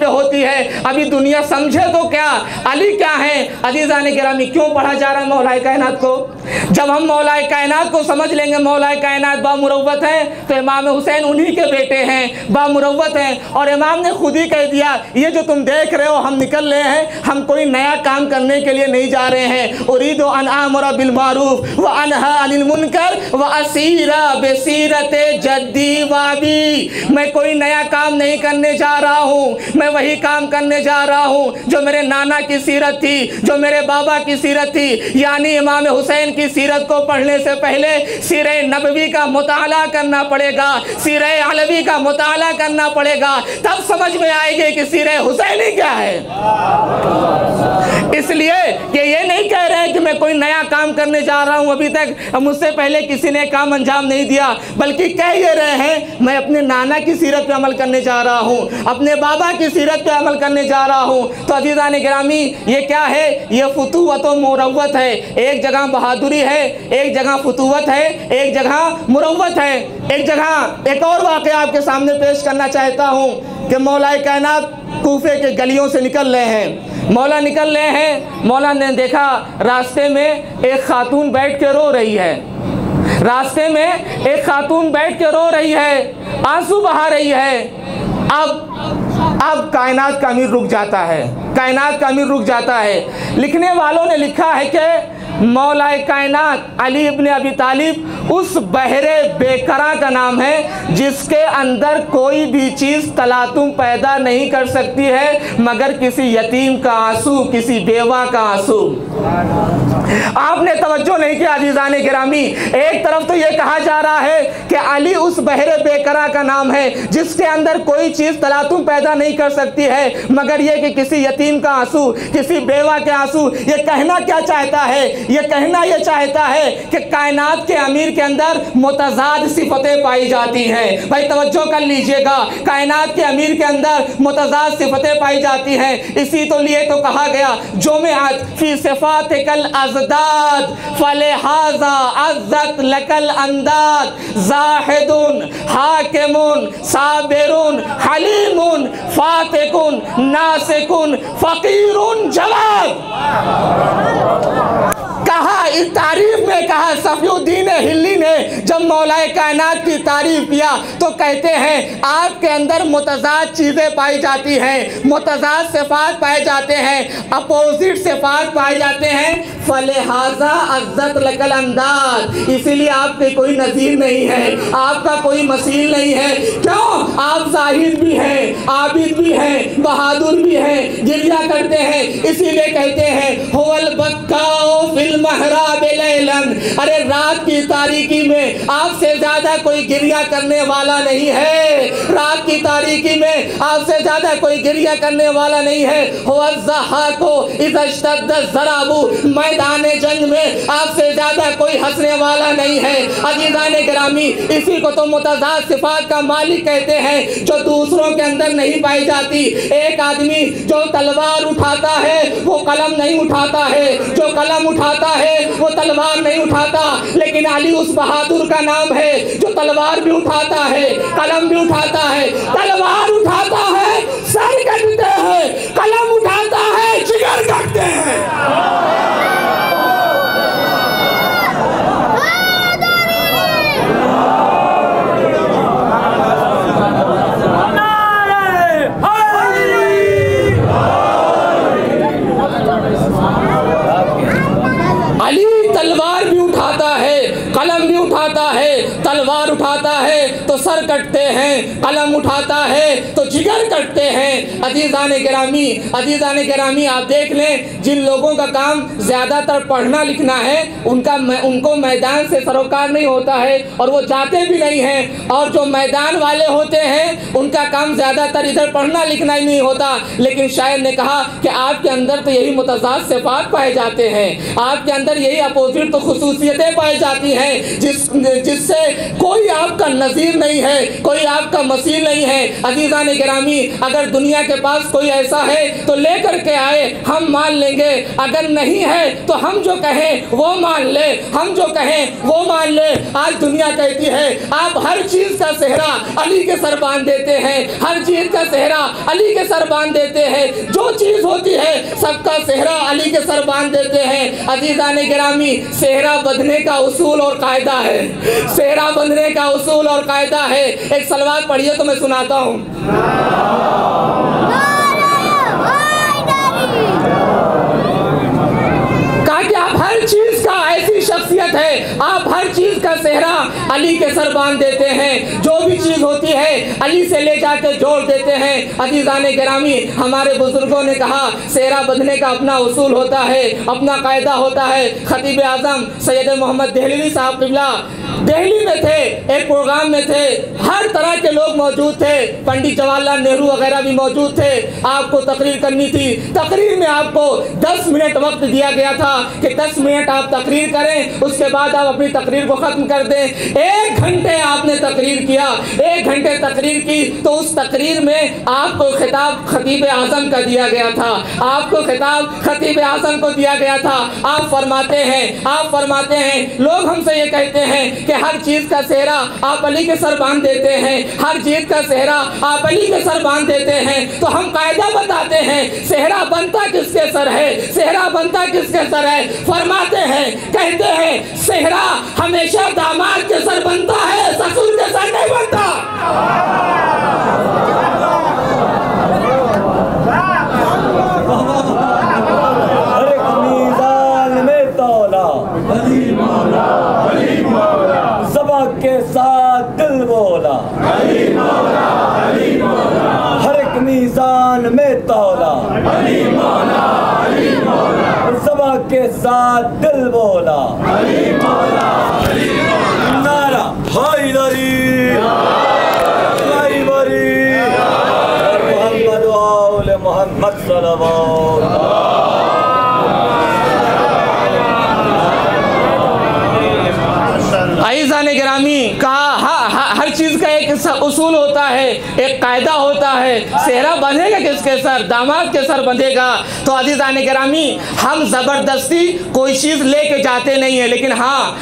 होती है। अभी दुनिया समझे तो क्या अली क्या है? अज़ीज़ान गिरामी, क्यों पढ़ा जा रहा है मौलाए कायनात को? जब हम मौलाए कायनात को समझ लेंगे मौलाए कायनात बामुरव्वत है, तो इमाम हुसैन उन्हीं के बेटे हैं, बामुरव्वत हैं। और इमाम ने खुद ही कह दिया ये जो तुम देख रहे हो हम निकल रहे हैं, हम कोई नया काम करने के लिए नहीं जा रहे हैं। उरीदु अन आमुरा बिल मारूफ व अनहा अनिल मुनकर व असीरा बेसीरत जद्दी वाबी। मैं कोई नया काम नहीं करने जा रहा हूँ, मैं वही काम करने जा रहा हूँ जो मेरे नाना की सीरत थी, जो मेरे बाबा की सीरत थी। यानी इमाम हुसैन की सीरत को पढ़ने से पहले सीरे नबवी का मुताला करना पड़ेगा, सीरे अलवी का मुताला करना पड़ेगा, तब समझ में आएगी कि सीरे हुसैनी क्या है। इसलिए कि ये नहीं कह रहे हैं कि मैं कोई नया काम करने जा रहा हूं, अभी तक मुझसे पहले किसी ने काम अंजाम नहीं दिया, बल्कि कह ये रहे हैं मैं अपने नाना की सीरत पे अमल करने जा रहा हूं, अपने बाबा की सीरत पे अमल करने जा रहा हूं। तो अज़ीज़ान गिरामी, ये क्या है? ये फुतूवत और मुरव्वत है। एक जगह बहादुरी है, एक जगह फुतूवत है, एक जगह मुरव्वत है। एक और वाक़या आपके सामने पेश करना चाहता हूँ कि मौलाए कायनात कूफे के गलियों से निकल रहे हैं। मौला ने देखा रास्ते में एक खातून बैठ के रो रही है, आंसू बहा रही है। अब कायनात का अमीर रुक जाता है। लिखने वालों ने लिखा है कि मौलाए कायनात अली इब्न अबी तालिब उस बहरे बेकरार का नाम है जिसके अंदर कोई भी चीज़ तलातुम पैदा नहीं कर सकती है मगर किसी यतीम का आंसू, किसी बेवा का आंसू। आपने तवज्जो नहीं किया अज़ीज़ान गिरामी। एक तरफ तो ये कहा जा रहा है कि अली उस बहरे बेकरार का नाम है जिसके अंदर कोई चीज़ तलातुम पैदा नहीं कर सकती है मगर ये कि किसी यतीम का आंसू, किसी बेवा के आंसू। ये कहना क्या चाहता है? ये कहना ये चाहता है कि कायनात के अमीर के अंदर मुतज़ाद सिफतें पाई जाती हैं। भाई तवज्जो कर लीजिएगा, कायनात के अमीर के अंदर मुतज़ाद सिफतें पाई जाती हैं। इसी तो लिए तो कहा गया जुमिअत फी सिफ़ातिकल अज़दाद फलिहाज़ा अज़्ज़त लकल अंदाद ज़ाहिदुन हाकिमुन साबिरुन हलीमुन फातिकुन नासिकुन फ़कीरुन जवाद। कहा इस तारीफ में कहा सफ़ीउद्दीन हिल्ली ने जब मौलाए कायनात की तारीफ किया तो कहते हैं आपके अंदर मुतज़ाद चीज़ें पाई जाती हैं, मुतज़ाद सिफ़ात पाए जाते हैं, अपोजिट सिफ़ात पाए जाते हैं। फलिहाज़ा अज़्ज़त लकल अंदाज, इसीलिए आपके कोई नज़ीर नहीं है, आपका कोई मसील नहीं है। क्यों? आप ज़ाहिद भी हैं, आबिद भी हैं, बहादुर भी हैं, गिरिया करते हैं। इसीलिए कहते हैं हुवल बक्काओ फिल महराब लैलन, अरे रात की तारीकी में आपसे ज्यादा कोई गिरिया करने वाला नहीं है। रात की तारीकी में आपसे ज्यादा कोई गिरिया करने वाला नहीं है। हुवा ज़हाको इज़ा इश्तद्दा ज़राबु, मैदान जंग में आपसे ज्यादा कोई हंसने वाला नहीं है। अज़ीज़ान गिरामी, इसी को तो मुतज़ाद सिफ़ात का मालिक कहते हैं जो दूसरों के अंदर नहीं पाई जाती। एक आदमी जो तलवार उठाता है वो कलम नहीं उठाता है, जो कलम उठाता है वो तलवार नहीं उठाता। लेकिन अली उस बहादुर का नाम है जो तलवार भी उठाता है, कलम भी उठाता है। तलवार उठाता है सर कटते हैं, कलम उठाता है जिगर कटते हैं। तलवार भी उठाता है, कलम भी उठाता है। तलवार उठाता है तो सर कटते हैं, कलम उठाता है तो जिगर कटते हैं। अज़ीज़ान गिरामी, अज़ीज़ान गिरामी, आप देख लें जिन लोगों का काम ज़्यादातर पढ़ना लिखना है उनको मैदान से सरोकार नहीं होता है और वो जाते भी नहीं हैं। और जो मैदान वाले होते हैं उनका काम ज़्यादातर इधर पढ़ना लिखना ही नहीं होता। लेकिन शायर ने कहा कि आपके अंदर तो यही मुतज़ाद सिफ़ात पाए जाते हैं, आपके अंदर यही अपोजिट तो खुसूसियतें पाई जाती हैं जिससे कोई आपका नज़ीर नहीं है, कोई आपका मसील नहीं है। अज़ीज़ान गिरामी, अगर दुनिया के पास कोई ऐसा है तो लेकर के आए, हम मान लेंगे। अगर नहीं है तो हम जो कहें वो मान ले, हम जो कहें वो मान ले। आज दुनिया कहती है आप हर चीज़ का सेहरा अली के सर बांध देते हैं, हर चीज़ का सेहरा अली के सर बांध देते हैं। जो चीज़ होती है सबका सेहरा अली के सर बांध देते हैं। अज़ीज़ान गिरामी, सेहरा बंधने का उसूल और कायदा है, सेहरा बंधने का उसूल और कायदा है। एक सलवात पढ़िए तो मैं सुनाता हूँ। कहा कि आप हर चीज का, ऐसी शख्सियत है आप हर चीज का सेहरा अली के सर बांध देते हैं। जो भी चीज होती है अली से ले जाके जोड़ देते हैं। अज़ीज़ान गिरामी, हमारे बुजुर्गों ने कहा सेहरा बंधने का अपना उसूल होता है, अपना कायदा होता है। खतीब आज़म सैयद मोहम्मद देहलवी साहब क़िबला दिल्ली में थे, एक प्रोग्राम में थे, हर तरह के लोग मौजूद थे, पंडित जवाहरलाल नेहरू वगैरह भी मौजूद थे। आपको तकरीर करनी थी, तकरीर में आपको 10 मिनट वक्त दिया गया था कि 10 मिनट आप तकरीर करें, उसके बाद आप अपनी तकरीर को ख़त्म कर दें। 1 घंटे आपने तकरीर किया, 1 घंटे तकरीर की तो उस तकरीर में आपको खिताब खतीब आज़म का दिया गया था, आपको खिताब खतीब आज़म को दिया गया था। आप फरमाते हैं लोग हमसे ये कहते हैं कि हर चीज का सेहरा आप अली के सर बांध देते हैं, हर चीज का सेहरा आप अली के सर बांध देते हैं। तो हम कायदा बताते हैं सेहरा बनता किसके सर है, सेहरा बनता किसके सर है। फरमाते हैं, कहते हैं सेहरा हमेशा दामाद के सर बनता है, ससुर के सर नहीं बनता। ज़बा के साथ दिल बोला, अली मौला, अली मौला, हर एक मीज़ान में तौला, अली मौला, अली मौला, ज़बा के साथ दिल बोला, अली मौला, अली मौला, नारा हैदरी हैदरी मोहम्मद वाले मोहम्मद सल्लल्लाहु आइज़ान गिरामी कहा हर चीज़ का एक उसूल होता है, एक कायदा होता है। सेहरा बंधेगा किसके सर? दामाद के सर बंधेगा। तो अज़ीज़ान गिरामी हम ज़बरदस्ती कोई चीज़ लेके जाते नहीं हैं, लेकिन हाँ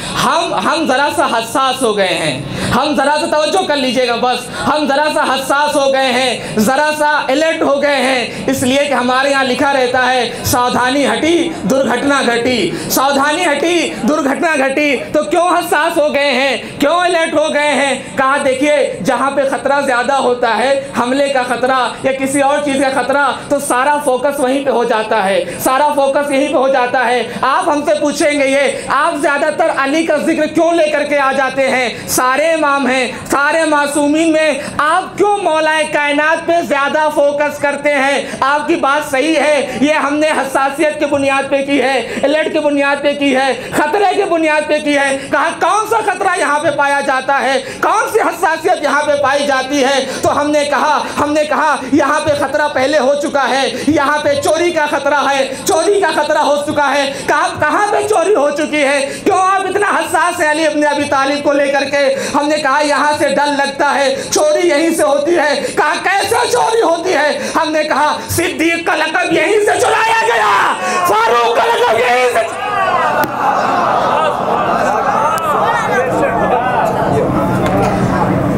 हम ज़रा सा हसास हो गए हैं। हम ज़रा सा तवज्जो कर लीजिएगा, बस हम ज़रा सा हसास हो गए हैं, ज़रा सा अलर्ट हो गए हैं। इसलिए कि हमारे यहाँ लिखा रहता है सावधानी हटी दुर्घटना घटी, सावधानी हटी दुर्घटना घटी। तो क्यों हसास हो गए हैं, क्यों अलर्ट हो गए हैं? कहा देखिए जहाँ पे ख़तरा ज़्यादा होता है, हमले का ख़तरा या किसी और चीज़ का ख़तरा, तो सारा फोकस वहीं पे हो जाता है, सारा फोकस यहीं पे हो जाता है। आप हमसे पूछेंगे ये आप ज़्यादातर अली का जिक्र क्यों लेकर के आ जाते हैं? सारे इमाम हैं, सारे मासूमीन में आप क्यों मौलाए कायनात पे ज़्यादा फोकस करते हैं? आपकी बात सही है, ये हमने हसासियत की बुनियाद पे की है, अलर्ट की बुनियाद पे की है, खतरे की बुनियाद पे की है। कहा कौन सा खतरा यहाँ पे पाया जाता है, कौन सी हसासियत यहाँ पे पाई जाती है? तो हमने कहा यहाँ पे खतरा पहले हो चुका है, यहाँ पे चोरी का खतरा है, चोरी का खतरा हो चुका है। कहाँ पे चोरी हो चुकी है? क्यों आप इतना हसास हैं अली इब्न अबी तालिब को लेकर के? हमने कहा यहाँ से डर लगता है, चोरी यहीं से होती है। कहा कैसे चोरी होती है? हमने कहा सिद्दीक का लक़ब यहीं से चुराया गया, फारूक का लक़ब यहीं से।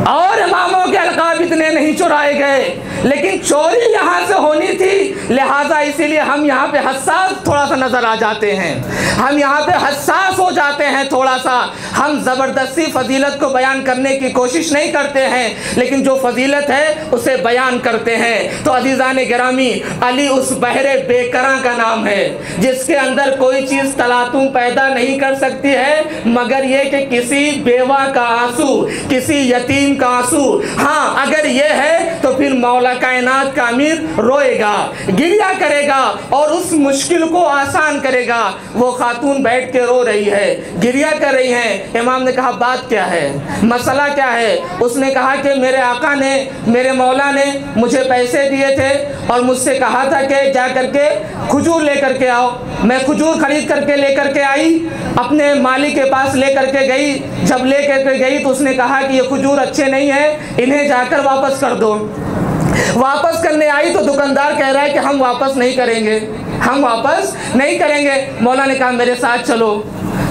और इमामों के अलक़ाब इतने नहीं चुराए गए, लेकिन चोरी यहाँ से होनी थी, लिहाजा इसीलिए हम यहाँ पे हसास थोड़ा सा नज़र आ जाते हैं, हम यहाँ पे हसास हो जाते हैं थोड़ा सा। हम ज़बरदस्ती फ़जीलत को बयान करने की कोशिश नहीं करते हैं, लेकिन जो फ़जीलत है उसे बयान करते हैं। तो अज़ीज़ान गिरामी, अली उस बहरे बेकरां का नाम है जिसके अंदर कोई चीज़ तलातुम पैदा नहीं कर सकती है मगर ये कि किसी बेवा का आंसू, किसी यतीम का आंसू। हाँ, अगर ये है तो फिर मौला कायनात का अमीर रोएगा, गिरिया करेगा और उस मुश्किल को आसान करेगा। वो खातून बैठ के रो रही है, गिरिया कर रही है। इमाम ने कहा बात क्या है, मसला क्या है? उसने कहा कि मेरे आका ने, मेरे मौला ने मुझे पैसे दिए थे और मुझसे कहा था कि जा करके खजूर लेकर के आओ। मैं खजूर खरीद करके लेकर के आई, अपने मालिक के पास लेकर के गई। जब लेकर के गई तो उसने कहा कि ये खजूर अच्छे नहीं हैं, इन्हें जाकर वापस कर दो। वापस करने आई तो दुकानदार कह रहा है कि हम वापस नहीं करेंगे, हम वापस नहीं करेंगे। मौला ने कहा मेरे साथ चलो।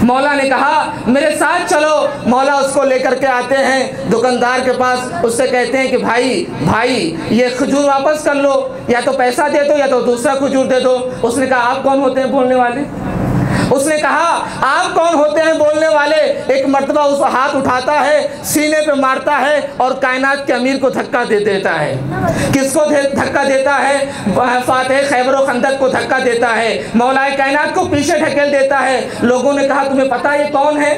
मौला ने कहा मेरे साथ चलो। मौला उसको लेकर के आते हैं दुकानदार के पास, उससे कहते हैं कि भाई ये खजूर वापस कर लो, या तो पैसा दे दो या तो दूसरा खजूर दे दो। उसने कहा आप कौन होते हैं बोलने वाले? उसने कहा आप कौन होते हैं बोलने वाले? एक मर्तबा उस हाथ उठाता है, सीने पे मारता है और कायनात के अमीर को धक्का दे देता है। किसको धक्का देता है? फातिह खैबर व खंदक को धक्का देता है, मौलाए कायनात को पीछे ढकेल देता है। लोगों ने कहा तुम्हें पता है ये कौन है?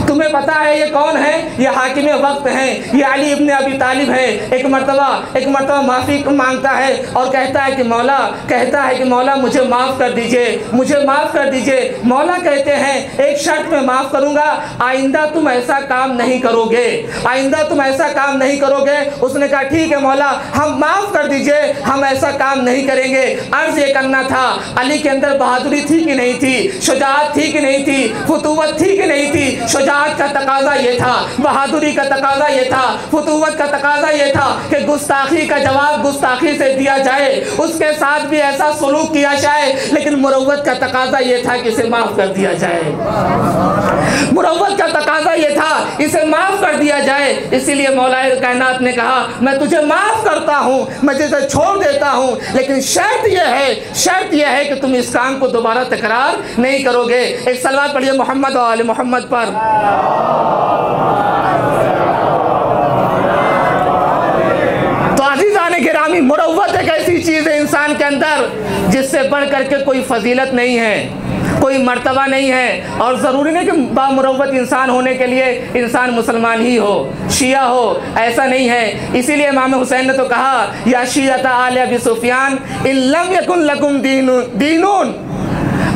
तुम्हें पता है ये कौन है? ये हाकिम वक्त हैं, ये अली इब्न अबी तालिब है। एक मर्तबा माफ़ी मांगता है और कहता है कि मौला मुझे माफ़ कर दीजिए, मुझे माफ़ कर दीजिए। मौला कहते हैं एक शर्त में माफ़ करूँगा, आइंदा तुम ऐसा काम नहीं करोगे, आइंदा तुम ऐसा काम नहीं करोगे। उसने कहा ठीक है मौला, हम माफ़ कर दीजिए, हम ऐसा काम नहीं करेंगे। अर्ज़ ये करना था अली के अंदर बहादुरी थी कि नहीं थी, शुजाअत थी कि नहीं थी, फुतूवत थी कि नहीं थी? शुजाअत का तकाजा ये था, बहादुरी का तकाजा ये था, फुतूवत का तकाजा ये था कि गुस्ताखी का जवाब गुस्ताखी से दिया जाए, उसके साथ भी ऐसा सलूक किया जाए। लेकिन मुरव्वत का तकाजा ये था कि इसे माफ़ कर दिया जाए, मुरव्वत का तकाजा ये था इसे माफ़ कर दिया जाए। इसीलिए मौलाए कायनात ने कहा मैं तुझे माफ़ करता हूँ, मैं तुझे छोड़ देता हूँ, लेकिन शर्त यह है कि तुम इस काम को दोबारा तकरार नहीं करोगे। एक सलवात पढ़िए मोहम्मद और आले मोहम्मद पर। तो अज़ीज़ान गिरामी, मुरव्वत एक ऐसी चीज़ है इंसान के अंदर जिससे बढ़ करके कोई फजीलत नहीं है। कोई मर्तबा नहीं है। और ज़रूरी नहीं कि बामुरव्वत इंसान होने के लिए इंसान मुसलमान ही हो, शिया हो, ऐसा नहीं है। इसीलिए इमाम हुसैन ने तो कहा, या शियता आले अबी सुफियान इन लम यकुन लकुम दीनुन,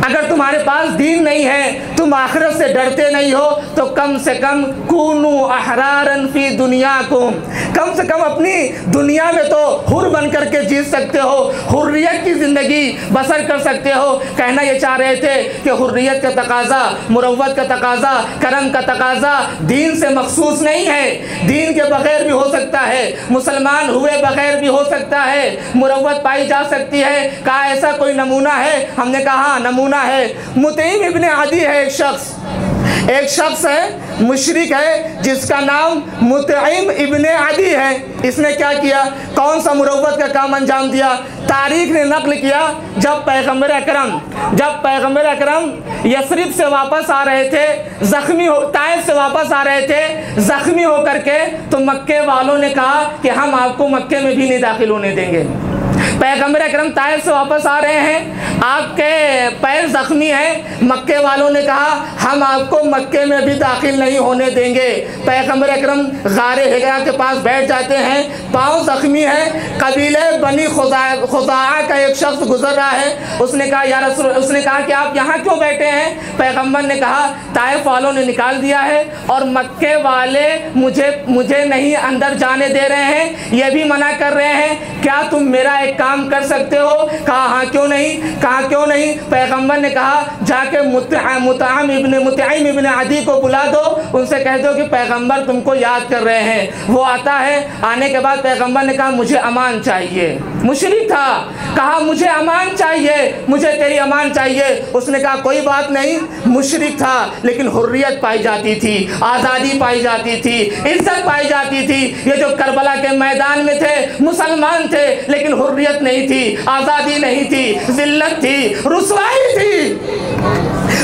अगर तुम्हारे पास दीन नहीं है, तुम आखिरत से डरते नहीं हो, तो कम से कम कूनू अहरारन फी दुनियाकुम, कम से कम अपनी दुनिया में तो हुर बन करके जी सकते हो, हुर्रियत की ज़िंदगी बसर कर सकते हो। कहना ये चाह रहे थे कि हुर्रियत का तकाजा, मुरव्वत का तकाजा, करम का तकाजा दीन से मखसूस नहीं है, दीन के बगैर भी हो सकता है, मुसलमान हुए बगैर भी हो सकता है, मुरव्वत पाई जा सकती है। कहा ऐसा कोई नमूना है? हमने कहा नमूना है, मुतईम इब्ने अदी है एक शख्स है, मुशरिक है, जिसका नाम मुतईम इब्ने अदी है। इसने क्या किया? कौन सा मुरव्वत का काम अंजाम दिया? तारीख ने नकल किया, जब पैगम्बर अकरम यसरिब से वापस आ रहे थे, ताइफ से वापस आ रहे थे ज़ख्मी होकर के, तो मक्के वालों ने कहा कि हम आपको मक्के में भी नहीं दाखिल होने देंगे। पैगम्बर अकरम ताइफ से वापस आ रहे हैं, आपके पैर ज़ख्मी हैं, मक्के वालों ने कहा हम आपको मक्के में भी दाखिल नहीं होने देंगे। पैगम्बर अकरम गारे हिरा के पास बैठ जाते हैं, पाँव ज़ख्मी हैं, कबीले बनी खुज़ाआ का एक शख्स गुजर रहा है। उसने कहा या रसूल, उसने कहा कि आप यहाँ क्यों बैठे हैं? पैगम्बर ने कहा ताइफ वालों ने निकाल दिया है और मक्के वाले मुझे नहीं अंदर जाने दे रहे हैं, ये भी मना कर रहे हैं, क्या तुम मेरा एक काम कर सकते हो? कहा हाँ क्यों नहीं। कहा क्यों नहीं? पैगम्बर ने कहा जाके मुतईम इब्ने अदी को बुला दो, उनसे कह दो कि पैगम्बर तुमको याद कर रहे हैं। वो आता है, आने के बाद पैगम्बर ने कहा मुझे अमान चाहिए। मुशरिक था, कहा मुझे अमान चाहिए, मुझे तेरी अमान चाहिए। उसने कहा कोई बात नहीं, मुशरिक था लेकिन हुर्रियत पाई जाती थी, आज़ादी पाई जाती थी, इज्जत पाई जाती थी। ये जो करबला के मैदान में थे, मुसलमान थे लेकिन हुर्रियत नहीं थी, आज़ादी नहीं थी, जिल्लत थी, रुसवाई थी।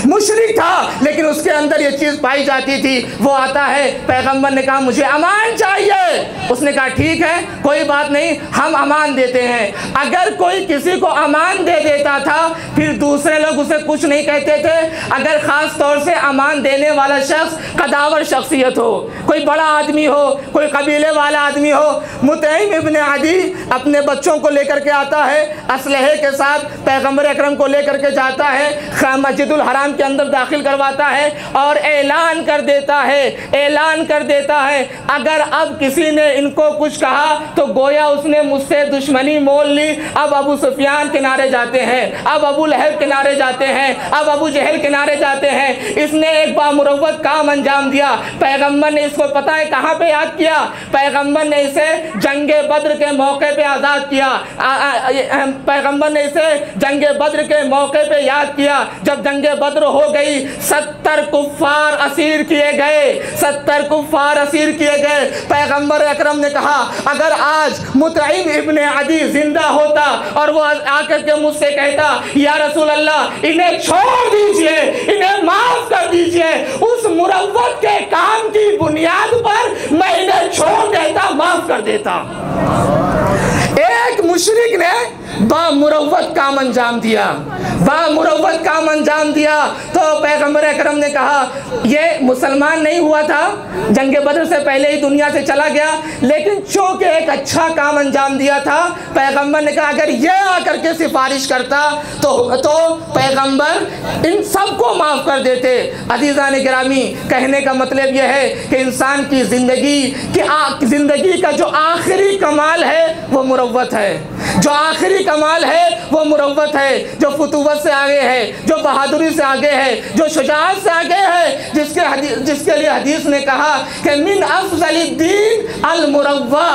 मुशरिक था लेकिन उसके अंदर ये चीज़ पाई जाती थी। वो आता है, पैगम्बर ने कहा मुझे अमान चाहिए। उसने कहा ठीक है, कोई बात नहीं, हम अमान देते हैं। अगर कोई किसी को अमान दे देता था, फिर दूसरे लोग उसे कुछ नहीं कहते थे। अगर ख़ास तौर से अमान देने वाला शख्स कदावर शख्सियत हो, कोई बड़ा आदमी हो, कोई कबीले वाला आदमी हो। मुतईम इब्ने अदी अपने बच्चों को लेकर के आता है, असलहे के साथ पैगम्बर अकरम को लेकर के जाता है, मस्जिदुल हराम के अंदर दाखिल करवाता है और ऐलान कर देता है अगर अब किसी ने इनको कुछ कहा तो गोया उसने मुझसे दुश्मनी मोल ली। अब अबू सुफियान किनारे जाते हैं, अब अबू लहब किनारे जाते हैं, अब अबू जहल किनारे जाते हैं। इसने एक बामुरव्वत काम अंजाम दिया। पैगम्बर ने इसको पता है कहाँ पे याद किया? पैगम्बर ने इसे जंगे बद्र के मौके पे आज़ाद किया। पैगम्बर ने इसे जंगे बद्र के मौके पे याद किया। जब जंगे बद्र हो गई, 70 कुफ्फार असीर किए गए। पैगम्बर अकरम ने कहा अगर आज मुतईम इब्ने अदी जिंदा होता और वो आकर के मुझसे कहता या रसूल अल्लाह इन्हें छोड़ दीजिए, इन्हें माफ कर दीजिए, उस मुरव्वत के काम की बुनियाद पर मैं इन्हें छोड़ देता, माफ कर देता। एक मुशरिक ने बामुरव्वत काम अंजाम दिया, तो पैगम्बर अकरम ने कहा ये मुसलमान नहीं हुआ था, जंगे बद्र से पहले ही दुनिया से चला गया, लेकिन चूंकि एक अच्छा काम अंजाम दिया था, पैगम्बर ने कहा अगर ये आकर के सिफारिश करता तो पैगम्बर इन सबको माफ़ कर देते। अज़ीज़ान गिरामी, कहने का मतलब यह है कि इंसान की ज़िंदगी का जो आखिरी कमाल है वो मुरव्वत है, जो आखिरी कमाल है वो मुरव्वत है, जो फुतूवत से आगे है, जो बहादुरी से आगे है, जो शुजाअत से आगे है, जिसके लिए हदीस ने कहा कि मिन अफ़ज़ली दीन अल मुरव्वा,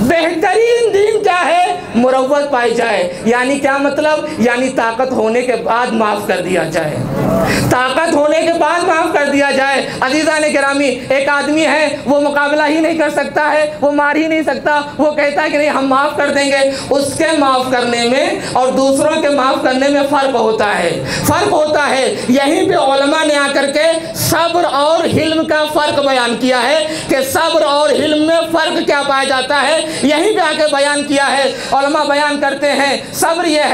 बेहतरीन दीन क्या है? मुरव्वत पाई जाए। यानी क्या मतलब? यानी ताकत होने के बाद माफ़ कर दिया जाए, ताकत होने के बाद माफ़ कर दिया जाए। अज़ीज़ान गिरामी, एक आदमी है वो मुकाबला ही नहीं कर सकता है, वो मार ही नहीं सकता, वो कहता है कि नहीं हम माफ़ कर देंगे। उसके माफ़ करने में और दूसरों के माफ़ करने में फ़र्क होता है। यहीं पे उलमा ने आकर के सब्र और हिल्म का फ़र्क बयान किया है कि सब्र और हिल्म में फ़र्क क्या पाया जाता है, यहीं पे आके बयान किया है। उलमा बयान करते हैं सब्र यह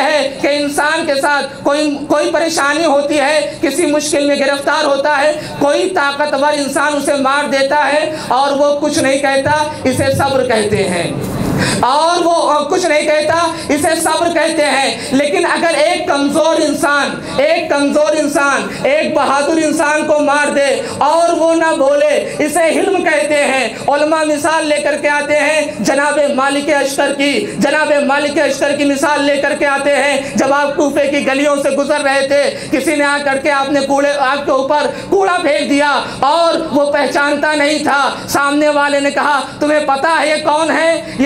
है कि इंसान के साथ कोई परेशानी परेशानी होती है, किसी मुश्किल में गिरफ्तार होता है, कोई ताकतवर इंसान उसे मार देता है और वो कुछ नहीं कहता, इसे सब्र कहते हैं। और वो कुछ नहीं कहता, इसे सब्र कहते हैं। लेकिन अगर एक कमज़ोर इंसान एक बहादुर इंसान को मार दे और वो ना बोले, इसे हिल्म कहते हैं। उलमा मिसाल लेकर के आते हैं जनाब मालिक अश्तर की मिसाल लेकर के आते हैं। जब आप कूफे की गलियों से गुजर रहे थे, किसी ने आकर के आपके ऊपर कूड़ा फेंक दिया और वो पहचानता नहीं था। सामने वाले ने कहा, तुम्हें पता है ये कौन है?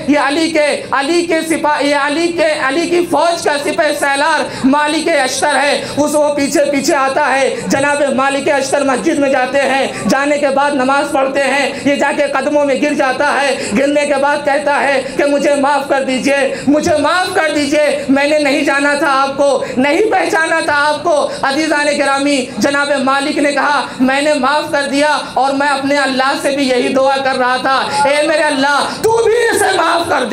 ये अली की फौज का सिपाही सालार मालिक अश्तर है। वो पीछे आता है। जनाब मालिक अश्तर मस्जिद में जाते हैं, जाने के बाद नमाज पढ़ते हैं। ये जाके कदमों में गिर जाता है। गिरने के बाद कहता है कि मुझे माफ़ कर दीजिए, मैंने नहीं जाना था आपको, नहीं पहचाना था आपको। अज़ीज़ान गिरामी, जनाब मालिक ने कहा, मैंने माफ़ कर दिया और मैं अपने अल्लाह से भी यही दुआ कर रहा था, ए मेरे अल्लाह, तू भी इसे माफ़ कर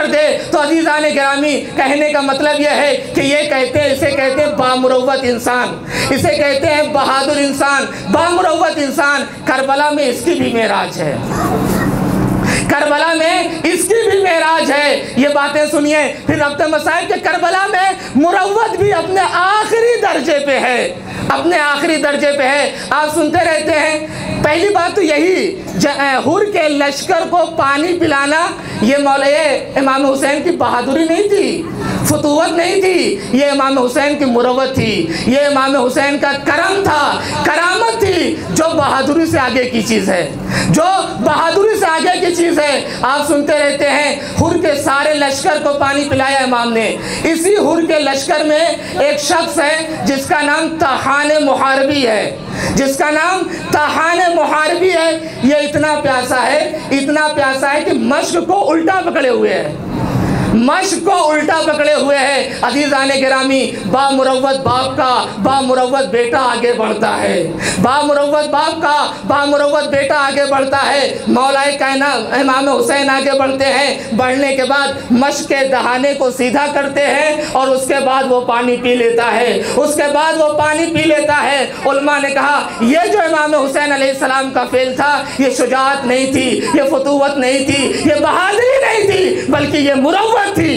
दे। तो अज़ीज़ान गिरामी, कहने का मतलब यह है कि इसे कहते हैं बामुरव्वत इंसान, इसे कहते हैं बहादुर इंसान, बामुरव्वत इंसान। करबला में इसकी भी मेराज है, ये बातें सुनिए। फिर रब्ते मसाइब के करबला में मुरव्वत भी अपने आखिरी दर्जे पे है, आप सुनते रहते हैं। पहली बात तो यही, हुर के लश्कर को पानी पिलाना ये इमाम हुसैन की बहादुरी नहीं थी, फतूवत नहीं थी, ये इमाम हुसैन की मुरव्वत थी, ये इमाम हुसैन का करम था, करामत थी, जो बहादुरी से आगे की चीज़ है, आप सुनते रहते हैं। हुर के सारे लश्कर को पानी पिलाया इमाम ने। इसी हुर के लश्कर में एक शख्स है जिसका नाम तहाने मुहारबी है। ये इतना प्यासा है कि मश्क को उल्टा पकड़े हुए है। अज़ीज़ान गिरामी, बामुरव्वत बाप का बामुरव्वत बेटा आगे बढ़ता है। मौलाए कायनात इमाम हुसैन आगे बढ़ते हैं। बढ़ने के बाद मश्क के दहाने को सीधा करते हैं और उसके बाद वो पानी पी लेता है। उलमा ने कहा, ये जो इमाम हुसैन अलैहिस्सलाम का फेल था, ये शुजाअत नहीं थी, ये फतूवत नहीं थी, ये बहादुरी नहीं थी, बल्कि ये मुरव्वत थी।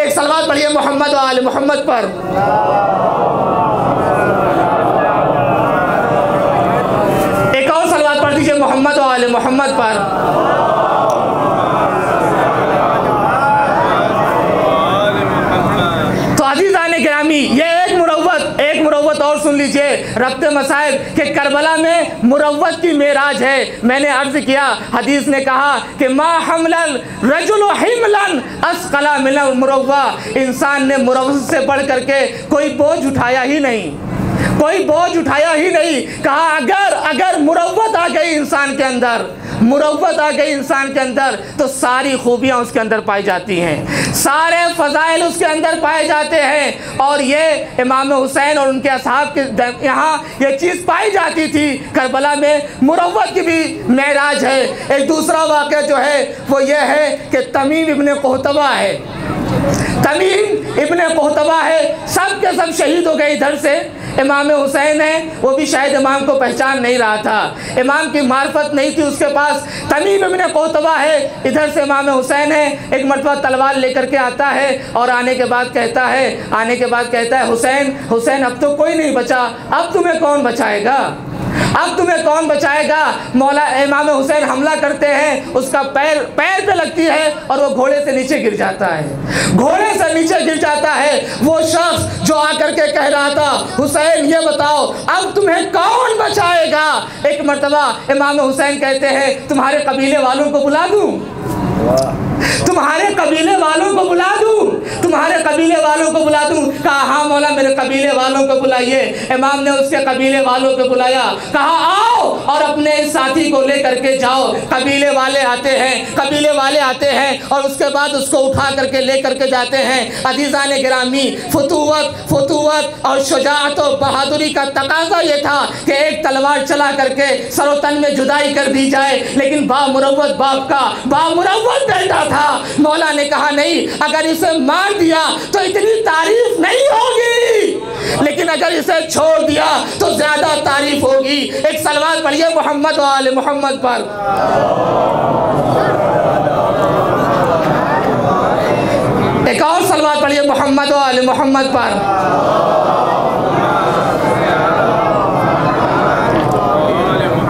एक सलवात पढ़िए मोहम्मद व आले मोहम्मद पर। एक और सलवात पढ़ दीजिए मोहम्मद व आले मोहम्मद पर। तो अज़ीज़ान गिरामी, ये एक मुरव्वत और सुन लीजिए। रब्ते मसाइब के करबला में मुरव्वत की मेराज है। मैंने अर्ज किया, हदीस ने कहा कि मा हमलल रजुल हिमलन अस्क़ला मिनल मुरव्वा, इंसान ने मुरव्वत से बढ़ करके कोई बोझ उठाया ही नहीं। कहा अगर मुरव्वत आ गई इंसान के अंदर, तो सारी खूबियाँ उसके अंदर पाई जाती हैं, सारे फ़ज़ाइल उसके अंदर पाए जाते हैं। और ये इमाम हुसैन और उनके असहाब के यहाँ ये चीज़ पाई जाती थी। करबला में मुरव्वत की भी मेराज है। एक दूसरा वाक़या जो है वो ये है कि तमीम इब्न कोहतबा है, सब के सब शहीद हो गए। इधर से इमाम हुसैन है, वो भी शायद इमाम को पहचान नहीं रहा था, इमाम की मार्फत नहीं थी उसके पास। तमीम इब्न कोहतबा है, इधर से इमाम हुसैन है। एक मरतबा तलवार लेकर के आता है और आने के बाद कहता है हुसैन अब तो कोई नहीं बचा, अब तुम्हें कौन बचाएगा? मौला इमाम हुसैन हमला करते हैं, उसका पैर पे लगती है और वो घोड़े से नीचे गिर जाता है। वो शख्स जो आकर के कह रहा था, हुसैन ये बताओ अब तुम्हें कौन बचाएगा? एक मर्तबा इमाम हुसैन कहते हैं, तुम्हारे कबीले वालों को बुला दूं? कहा हाँ मौला, मेरे कबीले वालों को बुलाइए। इमाम ने उसके कबीले वालों को बुलाया, कहा आओ और अपने इस साथी को लेकर के जाओ। कबीले वाले आते हैं और उसके बाद उसको उठा करके लेकर के जाते हैं। अज़ीज़ान गिरामी, फतूवत और शुजाअत और बहादुरी का तकाज़ा ये था कि एक तलवार चला करके सरोतन में जुदाई कर दी जाए, लेकिन बामुरव्वत बाप का बामुरव्वत बेटा था। मौला ने कहा नहीं, अगर इसे मार दिया तो इतनी तारीफ नहीं होगी, लेकिन अगर इसे छोड़ दिया तो ज्यादा तारीफ होगी। एक सलवात पढ़िए मोहम्मद व आले मोहम्मद पर। एक और सलवात पढ़िए मोहम्मद व आले मोहम्मद पर।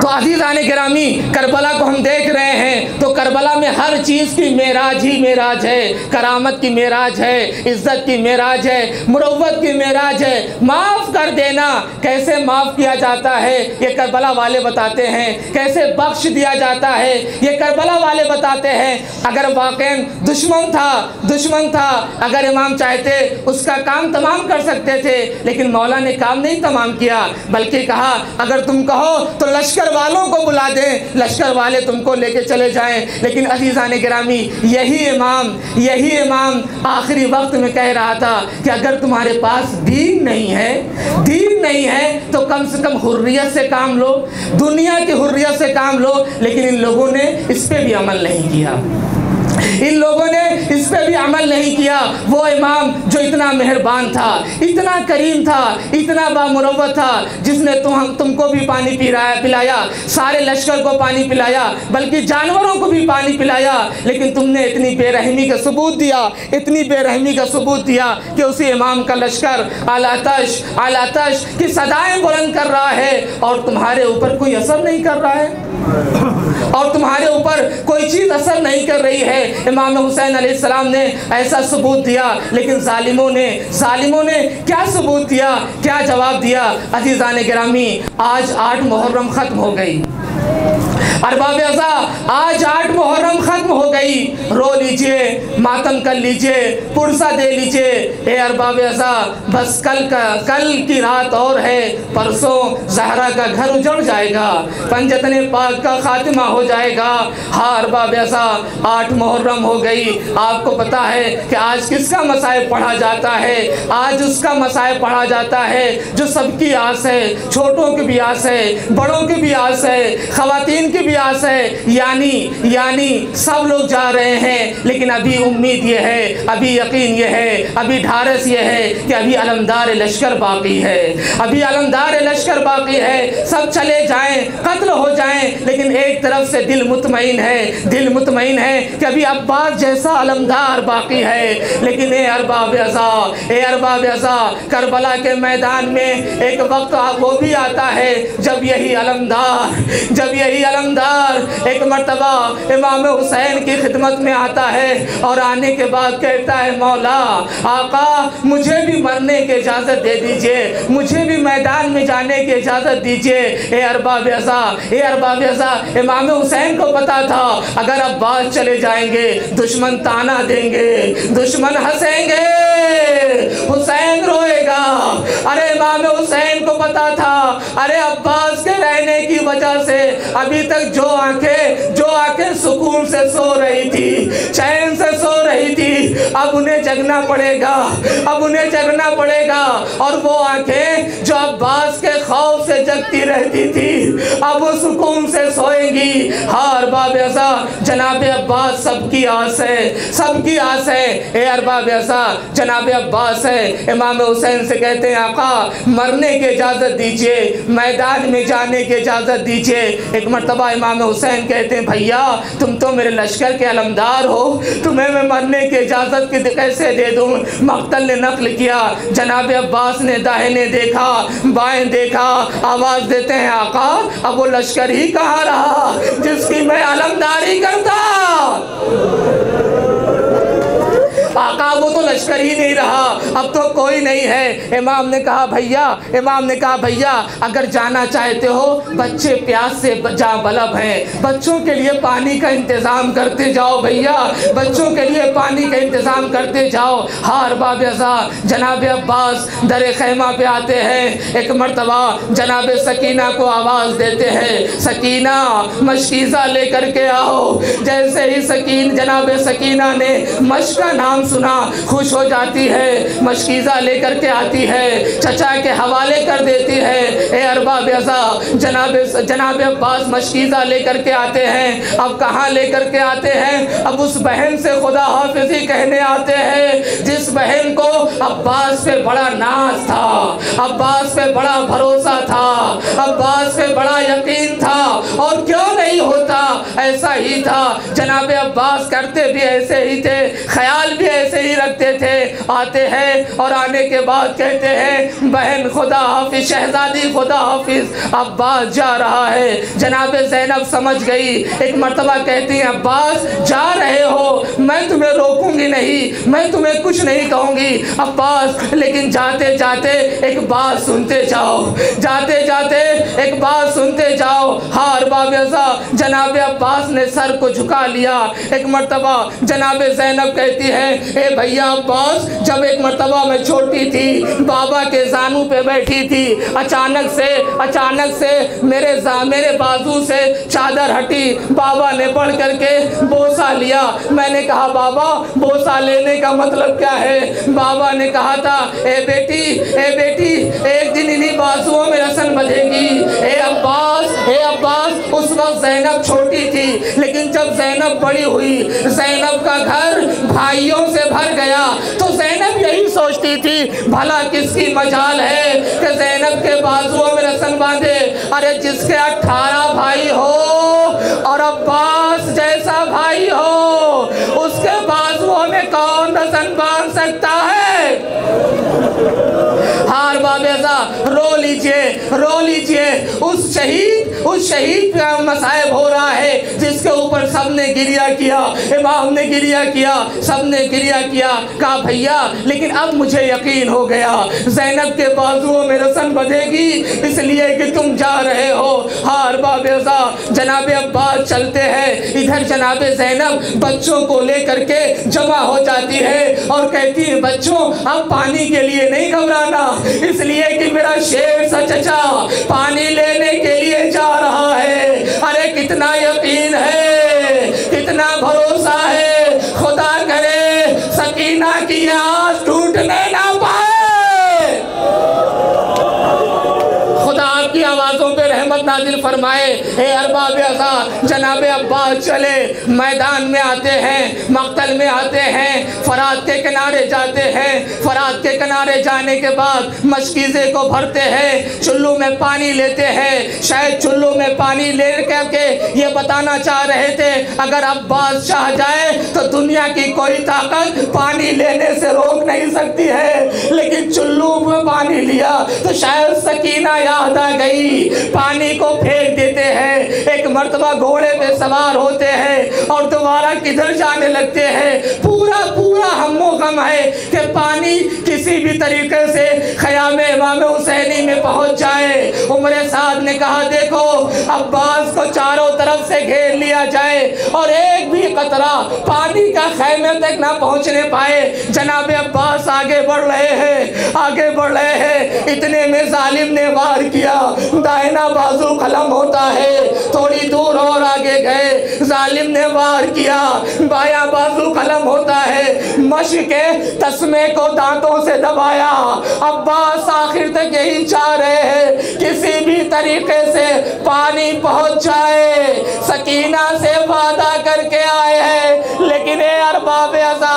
तो अज़ीज़ान गिरामी, करबला को हम देख रहे हैं तो करबला में हर चीज़ की मेराज ही मेराज है। करामत की मेराज है, इज़्ज़त की मेराज है, मुरव्वत की मेराज है। माफ़ कर देना कैसे माफ़ किया जाता है ये करबला वाले बताते हैं, कैसे बख्श दिया जाता है ये करबला वाले बताते हैं। अगर वाक़ई दुश्मन था, अगर इमाम चाहते उसका काम तमाम कर सकते थे, लेकिन मौला ने काम नहीं तमाम किया, बल्कि कहा अगर तुम कहो तो लश्कर वालों को बुला दें, लश्कर वाले तुमको लेके चले जाएं। लेकिन अज़ीज़ान गिरामी, यही इमाम आखिरी वक्त में कह रहा था कि अगर तुम्हारे पास दीन नहीं है तो कम से कम हुर्रियत से काम लो, दुनिया की हुर्रियत से काम लो। लेकिन इन लोगों ने इस पे भी अमल नहीं किया, वो इमाम जो इतना मेहरबान था, इतना करीम था, इतना बामुरव्वत था, जिसने तुमको भी पानी पिलाया, सारे लश्कर को पानी पिलाया, बल्कि जानवरों को भी पानी पिलाया। लेकिन तुमने इतनी बेरहमी का सबूत दिया कि उसी इमाम का लश्कर आलातश की सदाएं बुलंद कर रहा है और तुम्हारे ऊपर कोई असर नहीं कर रहा है, और तुम्हारे ऊपर कोई चीज़ असर नहीं कर रही है। इमाम हुसैन अलैहिस्सलाम ने ऐसा सबूत दिया, लेकिन जालिमों ने क्या सबूत दिया, क्या जवाब दिया? अज़ीज़ान गिरामी, आज 8 मुहर्रम ख़त्म हो गई, अरबाब अज़ा आज 8 मुहर्रम ख़त्म हो गई। रो लीजिए, मातम कर लीजिए, पुरसा दे लीजिए। ए अरबाब अज़ा, बस कल की रात और है, परसों ज़हरा का घर उजड़ जाएगा, पंजतने पाक का खात्मा हो जाएगा। हाँ अरबाब अज़ा, 8 मुहर्रम हो गई। आपको पता है कि आज किसका मसाइब पढ़ा जाता है? आज उसका मसाइब पढ़ा जाता है जो सबकी आस है, छोटों की भी आस है, बड़ों की भी आस है, ख़वातीन की भी आस है। यानी सब लोग जा रहे हैं, लेकिन अभी उम्मीद ये है, अभी यकीन ये है, अभी ढारस ये है कि अभी अलमदार लश्कर बाकी है, सब चले जाएं, कत्ल हो जाएं, लेकिन एक तरफ से दिल मुतमईन है कि अभी अब्बास जैसा अलमदार बाकी है। लेकिन ए अरबाब अज़ा, करबला के मैदान में एक वक्त वो भी आता है जब यही अलमदार एक मर्तबा इमाम हुसैन की खिदमत में आता है और आने के बाद कहता है, मौला आका, मुझे भी मरने की इजाज़त दे दीजिए, मुझे भी मैदान में जाने की इजाज़त दीजिए। ए अरबाब अज़ा, इमाम हुसैन को पता था अगर अब्बास चले जाएंगे दुश्मन ताना देंगे, दुश्मन हंसेंगे, हुसैन रोएगा। अरे इमाम हुसैन को पता था, अरे अब्बास के रहने की वजह से अभी तक जो आंखें सुकून से सो रही थी, चैन से सो रही थी, अब उन्हें जगना पड़ेगा। और वो आंखें जो अब्बास के खौफ से जगती रहती थी, अब वो सुकून से सोएंगी। हाँ अरबाब अज़ा, जनाब अब्बास सबकी आस है। ए अरबाब अज़ा, जनाब अब्बास है, इमाम हुसैन से कहते हैं, आका मरने की इजाज़त दीजिए, मैदान में जाने की इजाज़त दीजिए। एक मर्तबा इमाम हुसैन कहते हैं, भैया तुम तो मेरे लश्कर के अलमदार हो, तुम्हें मैं मरने की इजाज़त कैसे दे दूँ? मक्तल ने नकल किया, जनाब अब्बास ने दाहिने देखा, बाएं देखा, आवाज़ देते हैं, आका अब वो लश्कर ही कहाँ रहा जिसकी मैं अलमदारी करता? आका वो तो लश्कर ही नहीं रहा, अब तो कोई नहीं है। इमाम ने कहा भैया अगर जाना चाहते हो, बच्चे प्यास से जा बलब हैं, बच्चों के लिए पानी का इंतज़ाम करते जाओ भैया, बच्चों के लिए पानी का इंतज़ाम करते जाओ। हाँ अरबाब अज़ा, जनाब अब्बास दर खैमा पे आते हैं। एक मर्तबा जनाब सकीना को आवाज़ देते हैं, सकीना मशकीज़ा लेकर के आओ। जैसे ही जनाब सकीना ने मश का नाम सुना खुश हो जाती है, मशकीज़ा लेकर के आती है, चचा के हवाले कर देती है। ए अरबाब अज़ा, जनाब अब्बास मशकीज़ा लेकर के आते हैं। अब कहाँ लेकर के आते हैं? अब उस बहन से खुदा हाफिज़ी कहने आते हैं जिस बहन को अब्बास पे बड़ा नाज था, अब्बास पे बड़ा भरोसा था, अब्बास पे बड़ा यकीन था। और क्यों नहीं होता, ऐसा ही था। जनाब अब्बास करते भी ऐसे ही थे, ख्याल भी ऐसे ही रखते थे। आते हैं और आने के बाद कहते हैं बहन खुदा हाफिज, शहजादी खुदा हाफिज, अब्बास जा रहा है। जनाब ज़ैनब समझ गई। एक मर्तबा कहती हैं अब्बास जा रहे हो, मैं तुम्हें रोकूंगी नहीं, मैं तुम्हें कुछ नहीं कहूँगी अब्बास, लेकिन जाते जाते एक बात सुनते जाओ, जाते जाते एक बात सुनते जाओ। हाँ अरबाब अज़ा, जनाब अब्बास ने सर को झुका लिया। एक मर्तबा जनाब ज़ैनब कहती है ए भैया अब्बास, जब एक मर्तबा मैं छोटी थी, बाबा के जानू पे बैठी थी, अचानक से मेरे बाजू से चादर हटी, बाबा ने पढ़ करके बोसा लिया। मैंने कहा बाबा बोसा लेने का मतलब क्या है? बाबा ने कहा था ए बेटी एक दिन इन्हीं बाजुओं में रस्म बंधेगी। ए अब्बास, उस वक्त ज़ैनब छोटी थी, लेकिन जब ज़ैनब बड़ी हुई, ज़ैनब का घर भाइयों से भर गया, तो ज़ैनब यही सोचती थी भला किसकी मजाल है कि ज़ैनब के बाजुओं में रस्म बांधे। अरे जिसके 18 भाई हो और अब्बास जैसा भाई हो, उसके बाजुओं में कौन रस्म बांध सकता है? हार बाबेजा रो लीजिए। उस शहीद का मसाइब हो रहा है जिसके ऊपर सबने गिरिया किया, इमाम ने गिरिया किया, सबने गिरिया किया। कहा भैया लेकिन अब मुझे यकीन हो गया ज़ैनब के बाजुओं में रस्म बंधेगी, इसलिए कि तुम जा रहे हो। हार बाबेजा, जनाब अब्बास चलते हैं। इधर जनाब ज़ैनब बच्चों को लेकर के जमा हो जाती है और कहती है बच्चों अब पानी के लिए नहीं घबराना, इसलिए कि मेरा शेर सा चचा पानी लेने के लिए जा रहा है। अरे कितना यकीन है, कितना भरोसा है, खुदा करे सकीना की आस टूटने ना पाए। खुदा आपकी आवाज़ों पे रहमत नाजिल फरमाए। हे अरबाब अज़ा, जनाब अब्बास चले, मैदान में आते हैं, मक्तल में आते हैं, फरात के किनारे जाते हैं। फरात के किनारे जाने के बाद मशकीज़े को भरते हैं, चुल्लू में पानी लेते हैं। शायद चुल्लू में पानी ले करके ये बताना चाह रहे थे अगर अब्बास चाह जाए तो दुनिया की कोई ताकत पानी लेने से रोक नहीं सकती है। लेकिन चुल्लू में पानी लिया तो शायद सकीना याद आ गई, पानी को फेंक देते हैं। एक मर्तबा घोड़े पे सवार होते हैं और दोबारा किधर जाने लगते हैं। पूरा हम्मो गम है कि पानी किसी भी तरीके से ख़याम इमाम हुसैनी में पहुंच जाए। उमरे साद ने कहा देखो अब्बास को चारों तरफ से घेर लिया जाए और एक भी कतरा पानी का खैमे तक ना पहुंचने पाए। जनाब अब्बास आगे बढ़ रहे हैं। इतने में जालिम ने वार किया, दाहिना बाजू कलम होता है। थोड़ी दूर और आगे गए, जालिम ने वार किया, बायां बाजू कलम होता है। मश के तस्मे को दांतों से दबाया। अब्बास आखिर तक यही चाह रहे हैं किसी भी तरीके से पानी पहुंच जाए। सकीना से वादा करके आए हैं, लेकिन ए अरबाब अज़ा,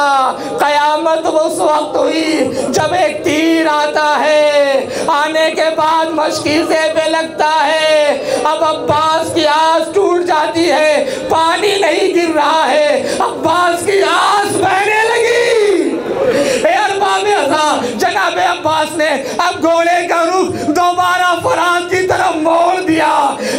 कयामत उस वक्त हुई जब एक तीर आता है, आने के बाद मशकीज़े पे लगता है। अब अब्बास की आस टूट जाती है, पानी नहीं गिर रहा है, अब्बास की आस बहने लगी। जनाब अब्बास ने अब घोड़े का रुख दोबारा फरात की तरफ मोड़ दिया।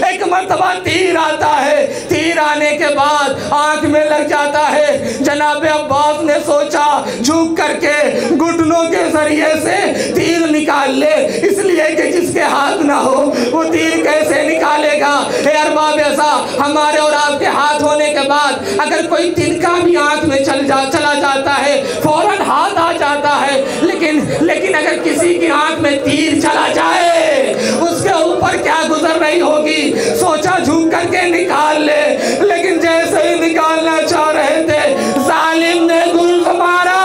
एक मर्तबा तीर आता है, तीर आने के बाद आंख में लग जाता है। जनाब अब्बास ने सोचा झुक करके घुटनों के जरिए से तीर निकाल ले, इसलिए कि जिसके हाथ ना हो वो तीर कैसे निकालेगा। हे अरबाब अज़ा, हमारे और आपके हाथ होने के बाद अगर कोई तिनका भी आंख में चला जाता है फौरन हाथ आ जाता है, लेकिन अगर किसी की आंख में तीर चला जाए उसके ऊपर क्या गुजर रही होगी। सोचा झुक करके निकाल ले, लेकिन जैसे ही निकालना चाह रहे थे जालिम ने गुल्फ मारा।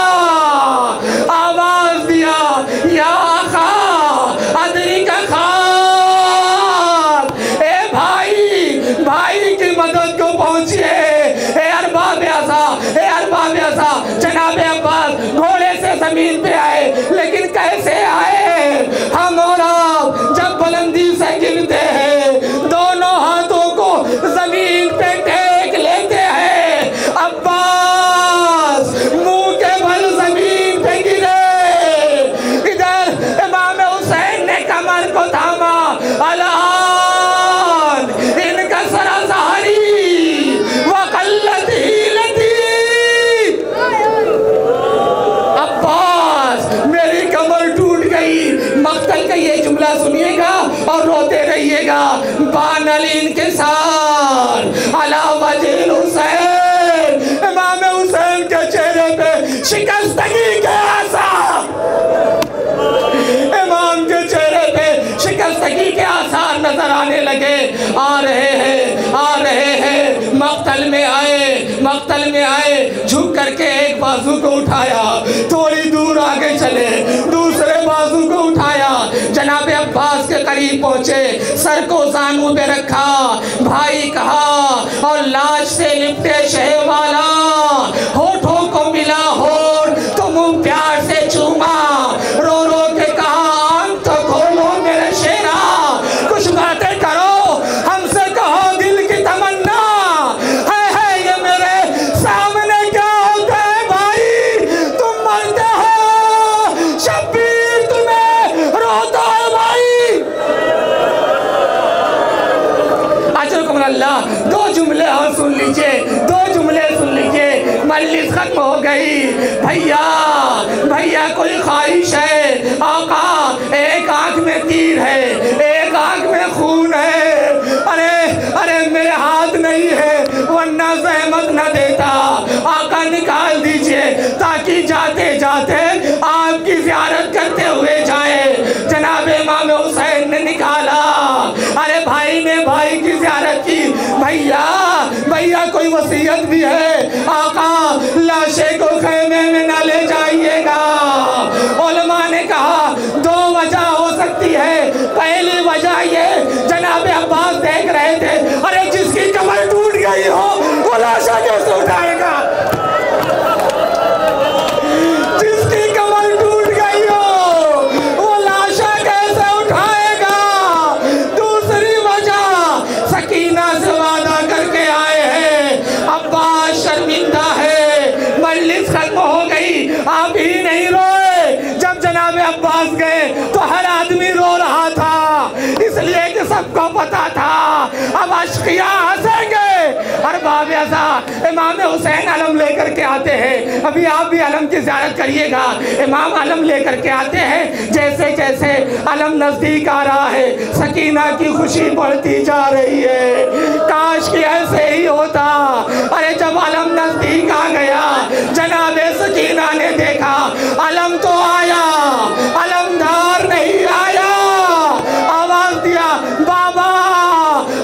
को थामा, अलान इनका सरासहारी वक़ल्लत हीलती। अब्बास मेरी कमर टूट गई। मक्तल का ये जुमला सुनिएगा और रोते रहिएगा। बानल इनकिसार अला वजिल हुसैन, इमाम हुसैन के चेहरे पे शिकस्तगी के आसार, इमाम के चेहरे पे शिकस्तगी के आसार नजर आने लगे। आ रहे हैं, आ रहे हैं। मक्तल में आए, झुक करके एक बाजू को उठाया, थोड़ी दूर आगे चले, दूसरे बाजू को उठाया, जनाब अब्बास के करीब पहुंचे, सर को जानू पे रखा, भाई कहा और लाश से लिपटे शहवाला, होठों को मिला होठ तो मुंह प्यार से चूमा, रो रो के कहा आंख तो खोलो मेरे शेरा, कुछ बातें करो, हमसे कहो दिल की तमन्ना है ये मेरे सामने क्या होता है भाई, तुम मरते हो शब्बीर तुम्हें रोता है भाई। अजरकुम अल्लाह। दो जुमले और सुन लीजिए, दो जुमले सुन लीजिए, मजलिस खत्म हो गई। भैया भैया कोई ख्वाहिश है? आका एक आंख में तीर है, एक आंख में खून है, अरे अरे मेरे हाथ नहीं है वरना जहमत न देता, आका निकाल दीजिए ताकि जाते जाते आपकी ज़ियारत करते हुए जाए। जनाब इमाम हुसैन ने निकाला, अरे भाई ने भाई की ज़ियारत की। भैया भैया कोई वसीयत भी है? आका लाशे को खेमे में न ले जाइएगा। उलमा ने कहा दो वजह हो सकती है। पहली वजह ये, जनाब अब्बास देख रहे थे, अरे जिसकी कमर टूट गई हो वो लाशा कैसे उठाएगा, जिसकी कमर टूट गई हो वो लाशा कैसे उठाएगा। दूसरी वजह, सकीना से वादा करके आए हैं, अब्बास शर्मिंदा है, मजलिस खत्म हो गई, आप ही नहीं रोए। जब जनाब अब्बास गए तो हर आदमी रो रहा था, इसलिए कि सबको पता था अब अशकिया हंसेंगे। हर बाब ऐसा इमाम हुसैन अलम लेकर के आते हैं, अभी आप भी अलम की ज़ियारत करिएगा। इमाम अलम लेकर के आते हैं, जैसे जैसे अलम नज़दीक आ रहा है सकीना की खुशी बढ़ती जा रही है। काश कि ऐसे ही होता। अरे जब अलम नज़दीक आ गया, जनाबे सकीना ने देखा अलम तो आया, अलमदार नहीं आया। आवाज़ दिया बाबा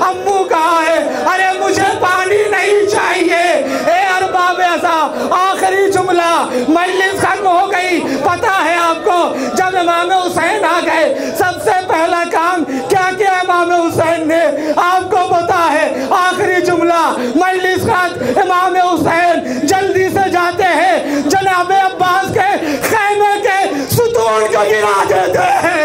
अम्मू कहाँ है? अरे मुझे पानी नहीं चाहिए। ए अरबाब ऐसा आखिरी जुमला, मजलिस खत्म हो गई। पता है आपको जब इमाम हुसैन आ गए सबसे पहला काम क्या किया इमाम हुसैन ने? आपको पता है आखिरी जुमला, मजलिस खत्म, इमाम हुसैन जल्दी से जाते हैं, जनाब अब्बास के खैमे के सुतून को गिरा देते हैं।